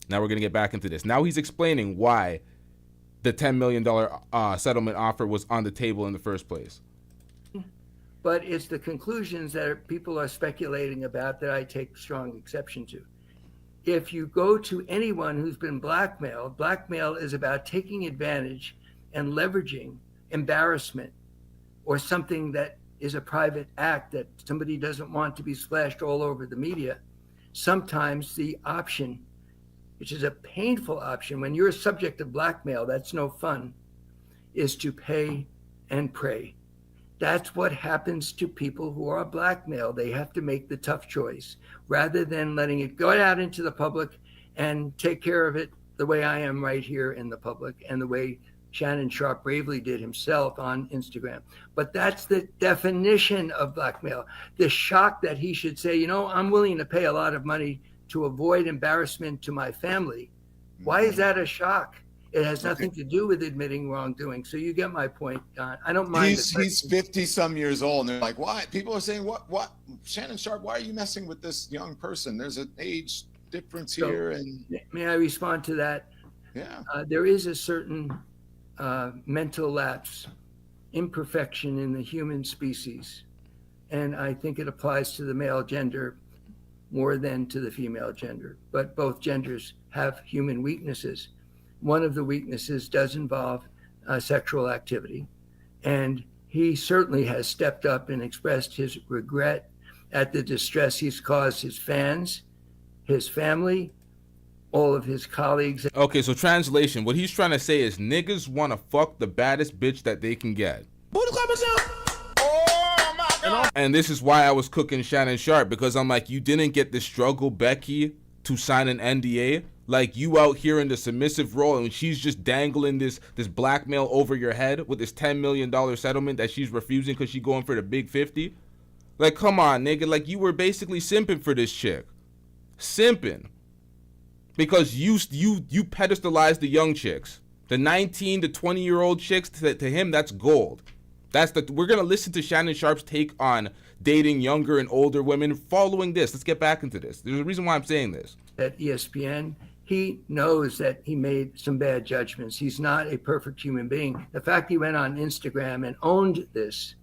Now we're going to get back into this. Now he's explaining why the $10 million settlement offer was on the table in the first place. But it's the conclusions that people are speculating about that I take strong exception to. If you go to anyone who's been blackmailed, blackmail is about taking advantage and leveraging embarrassment or something that is a private act that somebody doesn't want to be splashed all over the media. Sometimes the option, which is a painful option, when you're a subject of blackmail, that's no fun, is to pay and pray. That's what happens to people who are blackmailed. They have to make the tough choice rather than letting it go out into the public and take care of it the way I am right here in the public and the way Shannon Sharpe bravely did himself on Instagram. But that's the definition of blackmail. The shock that he should say, you know, I'm willing to pay a lot of money to avoid embarrassment to my family. Why is that a shock? It has nothing to do with admitting wrongdoing. So you get my point, Don. I don't mind. He's 50 some years old, and they're like, why? People are saying, what? Shannon Sharpe, why are you messing with this young person? There's an age difference here. And may I respond to that? Yeah. There is a certain mental lapse, imperfection in the human species. And I think it applies to the male gender more than to the female gender. But both genders have human weaknesses. One of the weaknesses does involve sexual activity. And he certainly has stepped up and expressed his regret at the distress he's caused his fans, his family, all of his colleagues. Okay, so translation, what he's trying to say is niggas want to fuck the baddest bitch that they can get. And this is why I was cooking Shannon Sharpe, because I'm like, you didn't get the struggle Becky to sign an NDA. Like, you out here in the submissive role, and she's just dangling this blackmail over your head with this $10 million settlement that she's refusing because she's going for the big 50. Like, come on, nigga. Like, you were basically simping for this chick. Simping. Because you pedestalized the young chicks. The 19 to 20-year-old chicks, to him, that's gold. We're going to listen to Shannon Sharpe's take on dating younger and older women following this. Let's get back into this. There's a reason why I'm saying this. At ESPN, he knows that he made some bad judgments. He's not a perfect human being. The fact he went on Instagram and owned this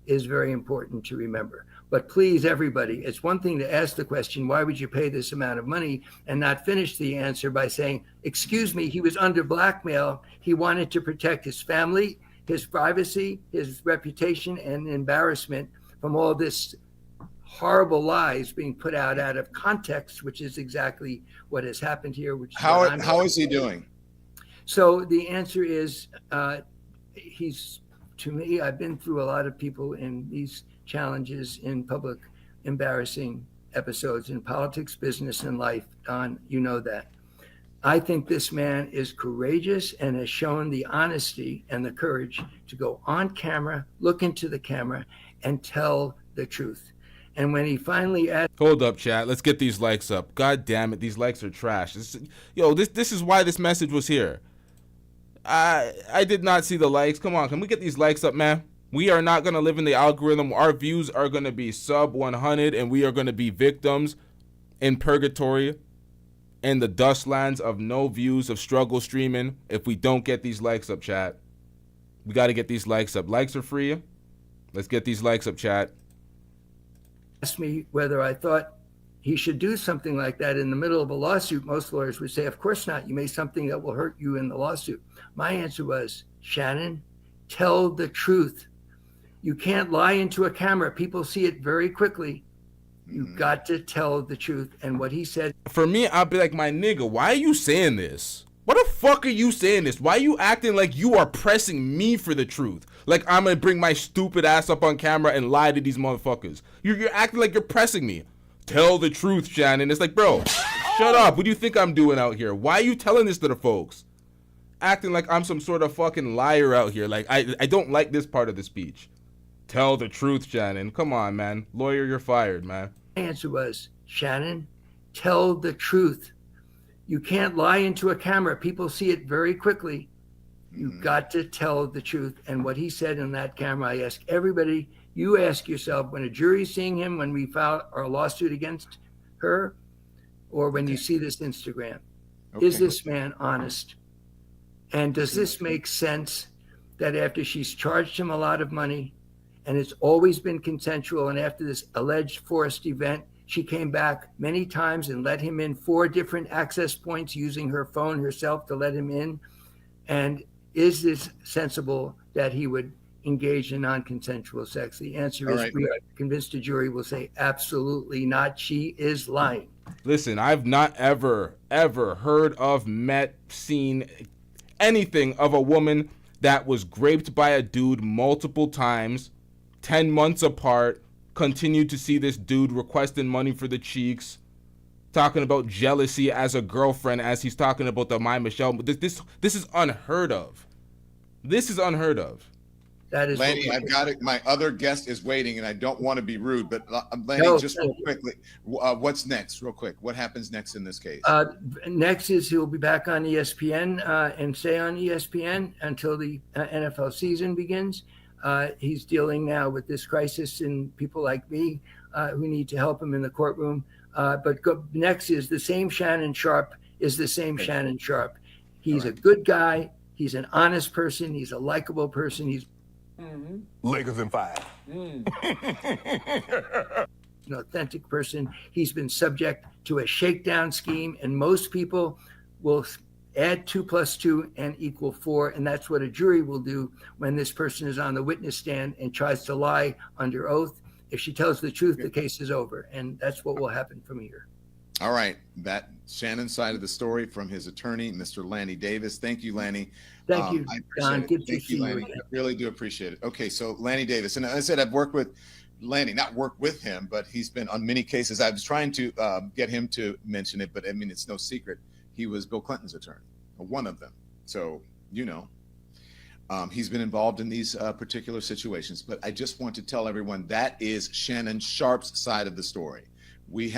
is very important to remember. But please, everybody, it's one thing to ask the question, why would you pay this amount of money, and not finish the answer by saying, excuse me, he was under blackmail. He wanted to protect his family, his privacy, his reputation, and embarrassment from all this horrible lies being put out of context, which is exactly what has happened here. How is he doing? So the answer is, to me, I've been through a lot of people in these challenges in public, embarrassing episodes in politics, business, and life. Don, you know that. I think this man is courageous and has shown the honesty and the courage to go on camera, look into the camera, and tell the truth. And when he finally asked... Hold up, chat. Let's get these likes up. God damn it. These likes are trash. This is why this message was here. I did not see the likes. Come on. Can we get these likes up, man? We are not going to live in the algorithm. Our views are going to be sub 100, and we are going to be victims in purgatory in the dustlands of no views of struggle streaming if we don't get these likes up, chat. We got to get these likes up. Likes are free. Let's get these likes up, chat. Asked me whether I thought he should do something like that in the middle of a lawsuit. Most lawyers would say, of course not. You made something that will hurt you in the lawsuit. My answer was, Shannon, tell the truth. You can't lie into a camera. People see it very quickly. You've got to tell the truth. And what he said. For me, I'll be like, my nigga, why are you saying this? What the fuck are you saying this? Why are you acting like you are pressing me for the truth? Like I'm going to bring my stupid ass up on camera and lie to these motherfuckers. You're acting like you're pressing me. Tell the truth, Shannon. It's like, bro, shut up. What do you think I'm doing out here? Why are you telling this to the folks? Acting like I'm some sort of fucking liar out here. Like, I don't like this part of the speech. Tell the truth, Shannon. Come on, man. Lawyer, you're fired, man. The answer was, Shannon, tell the truth. You can't lie into a camera. People see it very quickly. You've got to tell the truth. And what he said in that camera, I ask everybody, you ask yourself, when a jury's seeing him, when we file our lawsuit against her, or when you see this Instagram, is this man honest? And does this make sense that after she's charged him a lot of money, and it's always been consensual, and after this alleged forced event, she came back many times and let him in 4 different access points using her phone herself to let him in? And is this sensible that he would engage in non-consensual sex? The answer is, we are convinced a jury will say absolutely not. She is lying. Listen, I've not ever heard of, met, seen anything of a woman that was raped by a dude multiple times, 10 months apart, continued to see this dude requesting money for the cheeks, talking about jealousy as a girlfriend as he's talking about the My Michelle. This is unheard of. This is unheard of. That is Lanny, I've got it. My other guest is waiting, and I don't want to be rude, but Lanny, just real quickly, what's next, real quick? What happens next in this case? Next is he'll be back on ESPN and stay on ESPN until the NFL season begins. He's dealing now with this crisis and people like me who need to help him in the courtroom. But next is the same Shannon Sharpe is the same Shannon Sharpe. He's a good guy. He's an honest person. He's a likable person. He's Lakers in 5. an authentic person. He's been subject to a shakedown scheme, and most people will add 2 + 2 and equal 4, and that's what a jury will do when this person is on the witness stand and tries to lie under oath. If she tells the truth, the case is over, and that's what will happen from here. All right, that Shannon's side of the story from his attorney, Mr. Lanny Davis. Thank you, Lanny. Thank you, Don. Good to see you Lanny. again. I really do appreciate it. Okay, so Lanny Davis, and as I said, I've worked with Lanny, not worked with him, but he's been on many cases. I was trying to get him to mention it, but I mean, it's no secret. He was Bill Clinton's attorney, one of them. So, you know, he's been involved in these particular situations. But I just want to tell everyone that is Shannon Sharpe's side of the story. We've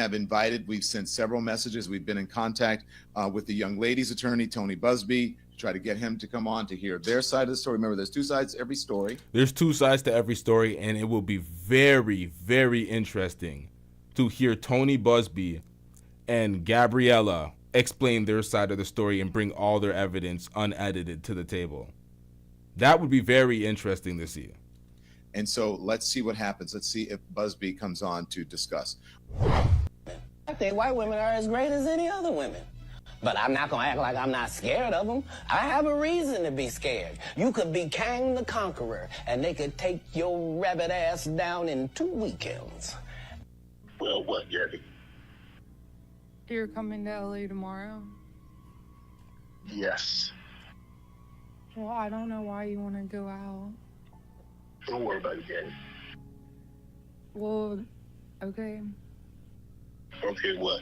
sent several messages. We've been in contact with the young lady's attorney, Tony Busby, to try to get him to come on to hear their side of the story. Remember, there's 2 sides to every story. There's 2 sides to every story, and it will be very, very interesting to hear Tony Busby and Gabriella explain their side of the story and bring all their evidence unedited to the table. That would be very interesting to see. And so let's see what happens. Let's see if Busby comes on to discuss. I think white women are as great as any other women. But I'm not going to act like I'm not scared of them. I have a reason to be scared. You could be Kang the Conqueror, and they could take your rabbit ass down in 2 weekends. Well, what, Gabby? You're coming to LA tomorrow? Yes. Well, I don't know why you want to go out. Don't worry about it, Gabby. Well, okay. Okay, what?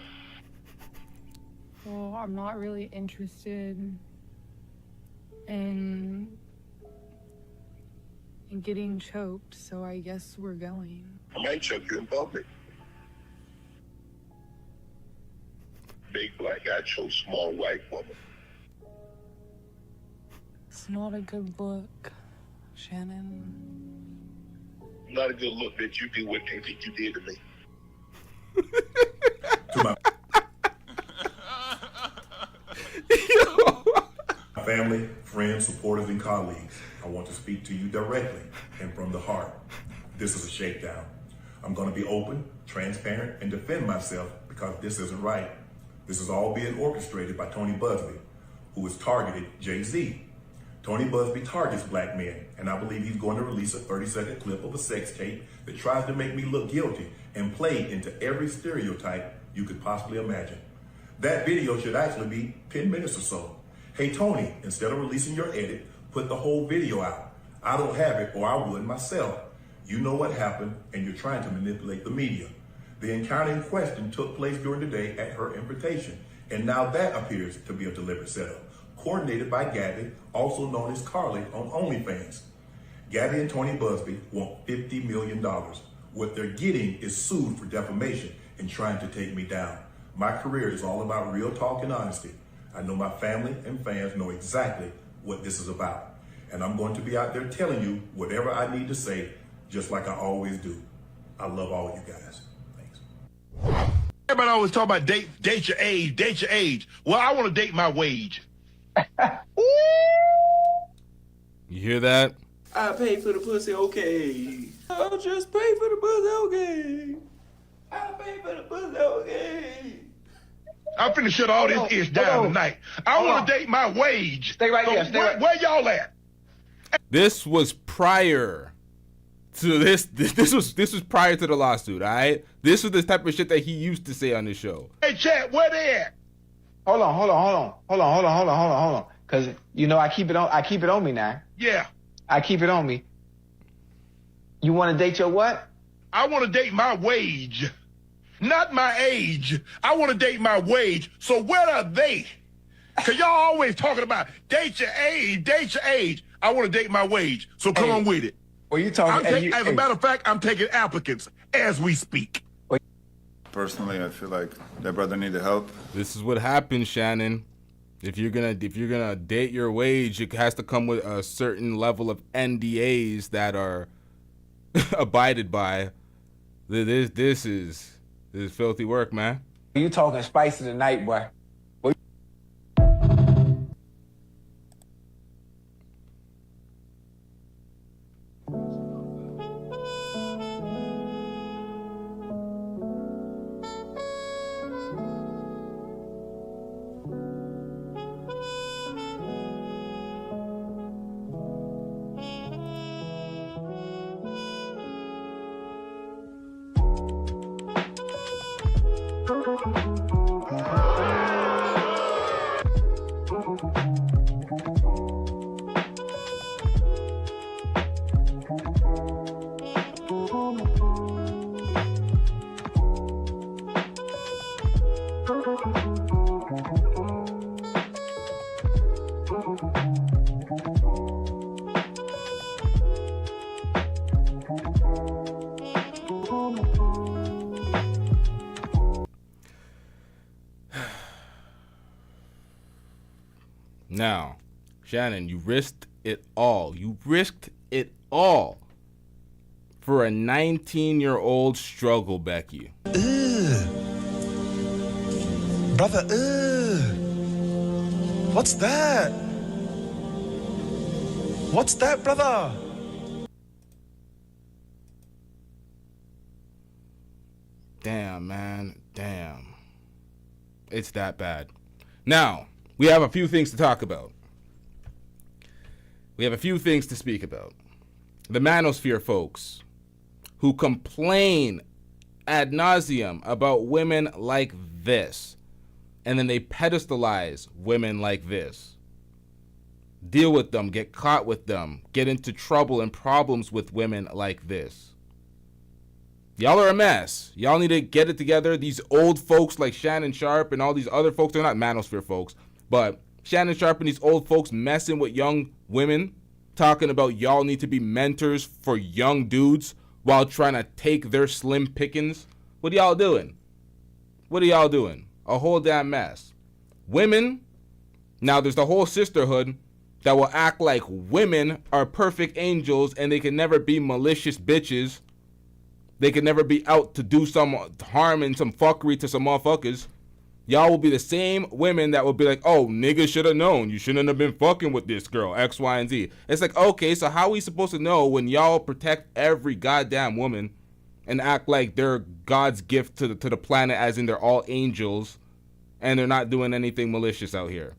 Well, I'm not really interested in getting choked, so I guess we're going. I might choke you in public. Big black guy chokes small white woman. It's not a good look, Shannon. Not a good look that you do what you think you did to me. My family, friends, supporters, and colleagues, I want to speak to you directly and from the heart. This is a shakedown. I'm going to be open, transparent, and defend myself because this isn't right. This is all being orchestrated by Tony Busby, who has targeted Jay-Z. Tony Busby targets black men, and I believe he's going to release a 30-second clip of a sex tape that tries to make me look guilty and play into every stereotype you could possibly imagine. That video should actually be 10 minutes or so. Hey, Tony, instead of releasing your edit, put the whole video out. I don't have it, or I would myself. You know what happened, and you're trying to manipulate the media. The encounter in question took place during the day at her invitation, and now that appears to be a deliberate setup, coordinated by Gabby, also known as Carly, on OnlyFans. Gabby and Tony Busby want $50 million. What they're getting is sued for defamation and trying to take me down. My career is all about real talk and honesty. I know my family and fans know exactly what this is about. And I'm going to be out there telling you whatever I need to say, just like I always do. I love all you guys. Thanks. Everybody always talk about date your age, date your age. Well, I want to date my wage. You hear that? I pay for the pussy, okay. I'll just pay for the pussy, okay. I pay for the pussy, okay. I'm finna shut all this ish down tonight. I want to date my wage. Stay right there. Stay right. Where y'all at? This was prior to this. This was prior to the lawsuit. All right. This was the type of shit that he used to say on the show. Hey, chat, where they at? Hold on. Cause you know I keep it on me now. Yeah. I keep it on me. You want to date your what? I want to date my wage. Not my age. I want to date my wage. So where are they? Because y'all always talking about date your age, date your age. I want to date my wage. So come on with it. Well, you talking? As a matter of fact, I'm taking applicants as we speak. Personally, I feel like that brother needed help. This is what happens, Shannon. If you're gonna date your wage, it has to come with a certain level of NDAs that are abided by. This is filthy work, man. You talking spicy tonight, boy. Now, Shannon, you risked it all. You risked it all for a 19-year-old struggle, Becky. Brother, what's that? What's that, brother? Damn, man. Damn. It's that bad. Now, we have a few things to talk about. We have a few things to speak about. The manosphere folks who complain ad nauseum about women like this, and then they pedestalize women like this. Deal with them, get caught with them, get into trouble and problems with women like this. Y'all are a mess. Y'all need to get it together. These old folks like Shannon Sharpe and all these other folks, they're not manosphere folks, but Shannon Sharpe and these old folks messing with young women, talking about y'all need to be mentors for young dudes while trying to take their slim pickings. What are y'all doing? What are y'all doing? A whole damn mess. Women, now there's the whole sisterhood that will act like women are perfect angels and they can never be malicious bitches. They can never be out to do some harm and some fuckery to some motherfuckers. Y'all will be the same women that will be like, oh, niggas should have known. You shouldn't have been fucking with this girl, X, Y, and Z. It's like, okay, so how are we supposed to know when y'all protect every goddamn woman and act like they're God's gift to the planet, as in they're all angels, and they're not doing anything malicious out here?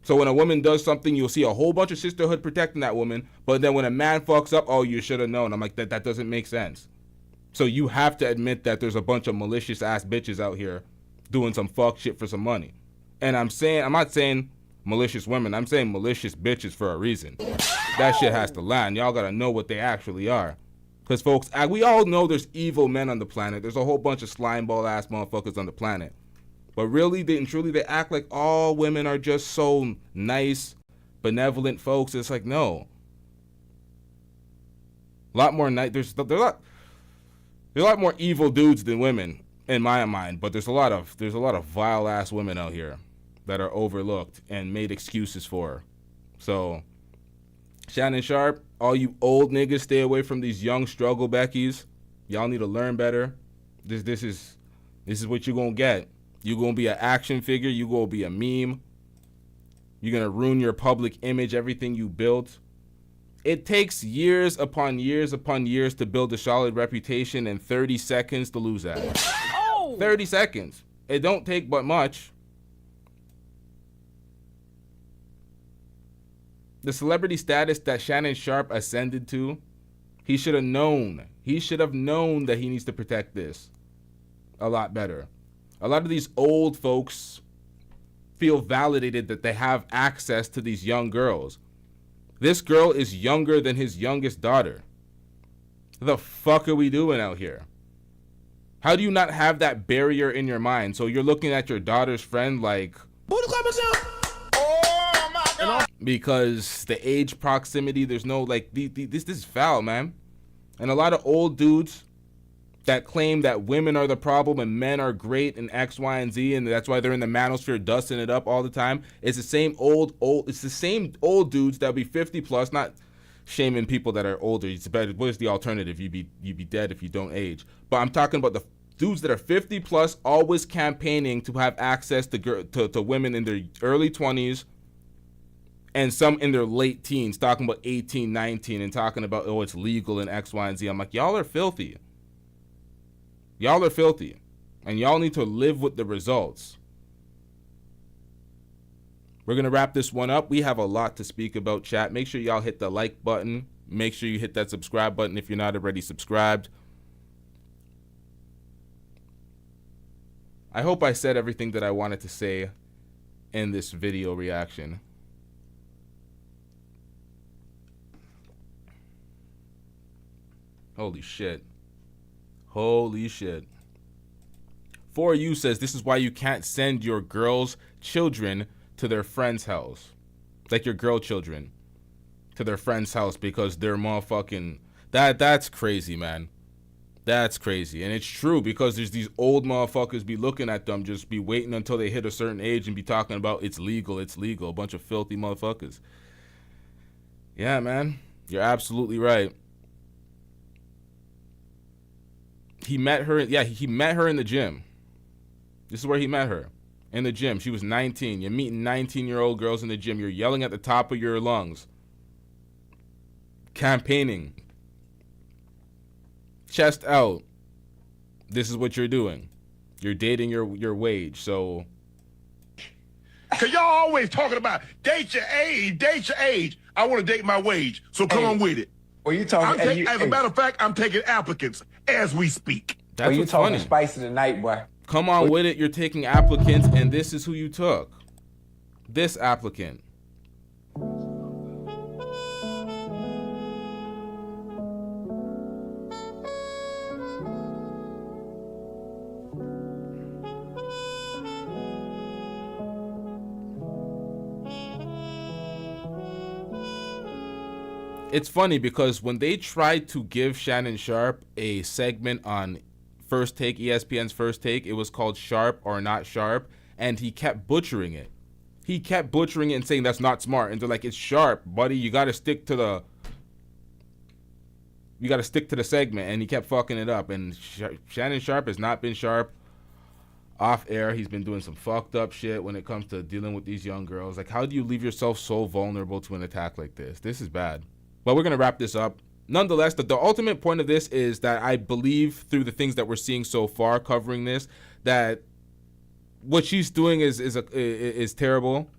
So when a woman does something, you'll see a whole bunch of sisterhood protecting that woman, but then when a man fucks up, oh, you should have known. I'm like, that doesn't make sense. So you have to admit that there's a bunch of malicious ass bitches out here doing some fuck shit for some money. And I'm not saying malicious women, I'm saying malicious bitches for a reason. That shit has to land. Y'all gotta know what they actually are. Because, folks, we all know there's evil men on the planet. There's a whole bunch of slimeball-ass motherfuckers on the planet. But really and truly, they act like all women are just so nice, benevolent folks. It's like, no. A lot more there's a lot more evil dudes than women in my mind, but there's a lot of vile ass women out here that are overlooked and made excuses for. So Shannon Sharpe, all you old niggas, stay away from these young struggle Beckys. Y'all need to learn better. This is what you're gonna get. You're gonna be an action figure, you're gonna be a meme. You're gonna ruin your public image, everything you built. It takes years upon years upon years to build a solid reputation and 30 seconds to lose that. 30 seconds. It don't take but much. The celebrity status that Shannon Sharpe ascended to, he should have known. He should have known that he needs to protect this a lot better. A lot of these old folks feel validated that they have access to these young girls. This girl is younger than his youngest daughter. The fuck are we doing out here? How do you not have that barrier in your mind? So you're looking at your daughter's friend like, because the age proximity, there's no like, this is foul, man. And a lot of old dudes that claim that women are the problem and men are great and X, Y, and Z, and that's why they're in the manosphere dusting it up all the time. It's the same old dudes that'll be 50 plus, not shaming people that are older. It's better. What is the alternative? You be dead if you don't age. But I'm talking about the dudes that are 50 plus, always campaigning to have access to women in their early 20s and some in their late teens, talking about 18, 19, and talking about, oh, it's legal in X, Y, and Z. I'm like, y'all are filthy. Y'all are filthy, and y'all need to live with the results. We're going to wrap this one up. We have a lot to speak about, chat. Make sure y'all hit the like button. Make sure you hit that subscribe button if you're not already subscribed. I hope I said everything that I wanted to say in this video reaction. Holy shit. Holy shit. For You says this is why you can't send your girls' children to their friend's house. Like your girl children to their friend's house because they're motherfucking... That's crazy, man. That's crazy. And it's true because there's these old motherfuckers be looking at them, just be waiting until they hit a certain age and be talking about it's legal, it's legal. A bunch of filthy motherfuckers. Yeah, man. You're absolutely right. He met her in the gym. This is where he met her. In the gym. She was 19. You're meeting 19-year-old girls in the gym. You're yelling at the top of your lungs. Campaigning. Chest out. This is what you're doing. You're dating your wage. So Cause y'all always talking about date your age, date your age. I want to date my wage. So come on with it. Well, you talking? As a matter of fact, I'm taking applicants as we speak. That's you what's talking funny. spice of the night, boy. Come on with it. You're taking applicants, and this is who you took. This applicant. It's funny because when they tried to give Shannon Sharpe a segment on First Take, ESPN's First Take, it was called Sharp or Not Sharp, and he kept butchering it. He kept butchering it and saying that's not smart. And they're like, it's sharp, buddy. You got to stick to the segment. And he kept fucking it up. And Shannon Sharpe has not been sharp off air. He's been doing some fucked up shit when it comes to dealing with these young girls. Like, how do you leave yourself so vulnerable to an attack like this? This is bad. But we're going to wrap this up. Nonetheless, the ultimate point of this is that I believe through the things that we're seeing so far covering this, that what she's doing is terrible.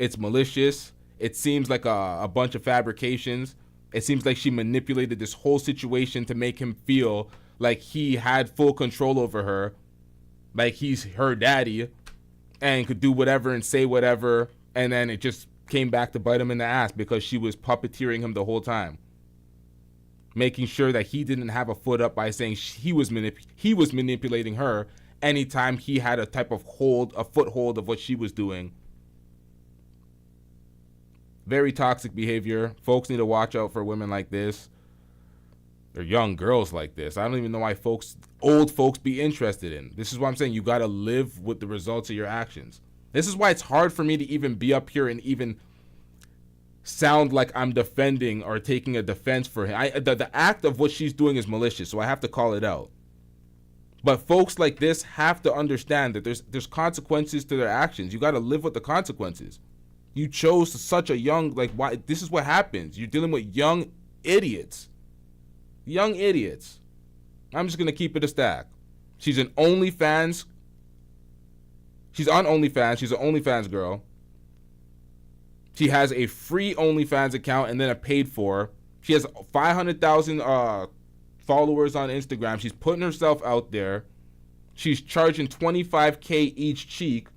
It's malicious. It seems like a bunch of fabrications. It seems like she manipulated this whole situation to make him feel like he had full control over her, like he's her daddy and could do whatever and say whatever, and then it just came back to bite him in the ass because she was puppeteering him the whole time. making sure that he didn't have a foot up by saying he was manipulating her anytime he had a type of foothold of what she was doing. Very toxic behavior. Folks need to watch out for women like this. Or young girls like this. I don't even know why old folks be interested in. This is what I'm saying. You got to live with the results of your actions. This is why it's hard for me to even be up here and even sound like I'm defending or taking a defense for him. The act of what she's doing is malicious, so I have to call it out. But folks like this have to understand that there's consequences to their actions. You got to live with the consequences. You chose such a young, why? This is what happens. You're dealing with young idiots. Young idiots. I'm just going to keep it a stack. She's an OnlyFans. She's on OnlyFans. She's an OnlyFans girl. She has a free OnlyFans account and then a paid for. She has 500,000 followers on Instagram. She's putting herself out there. She's charging $25K each cheek.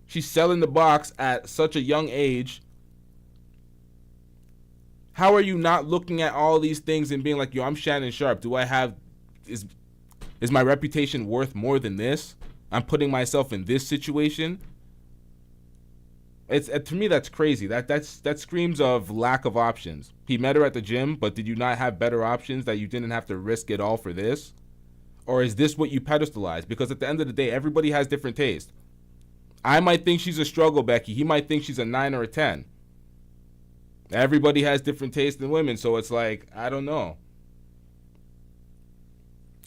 She's selling the box at such a young age. How are you not looking at all these things and being like, yo, I'm Shannon Sharpe. Is my reputation worth more than this? I'm putting myself in this situation. To me, that's crazy. That screams of lack of options. He met her at the gym, but did you not have better options that you didn't have to risk it all for this? Or is this what you pedestalize? Because at the end of the day, everybody has different taste. I might think she's a struggle, Becky. He might think she's a 9 or a 10. Everybody has different tastes in women, so it's like, I don't know.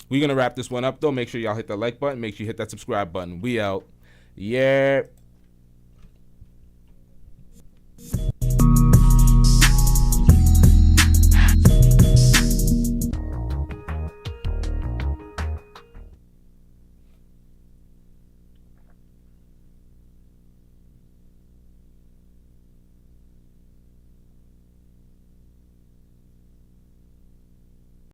We're going to wrap this one up, though. Make sure y'all hit that like button. Make sure you hit that subscribe button. We out. Yeah.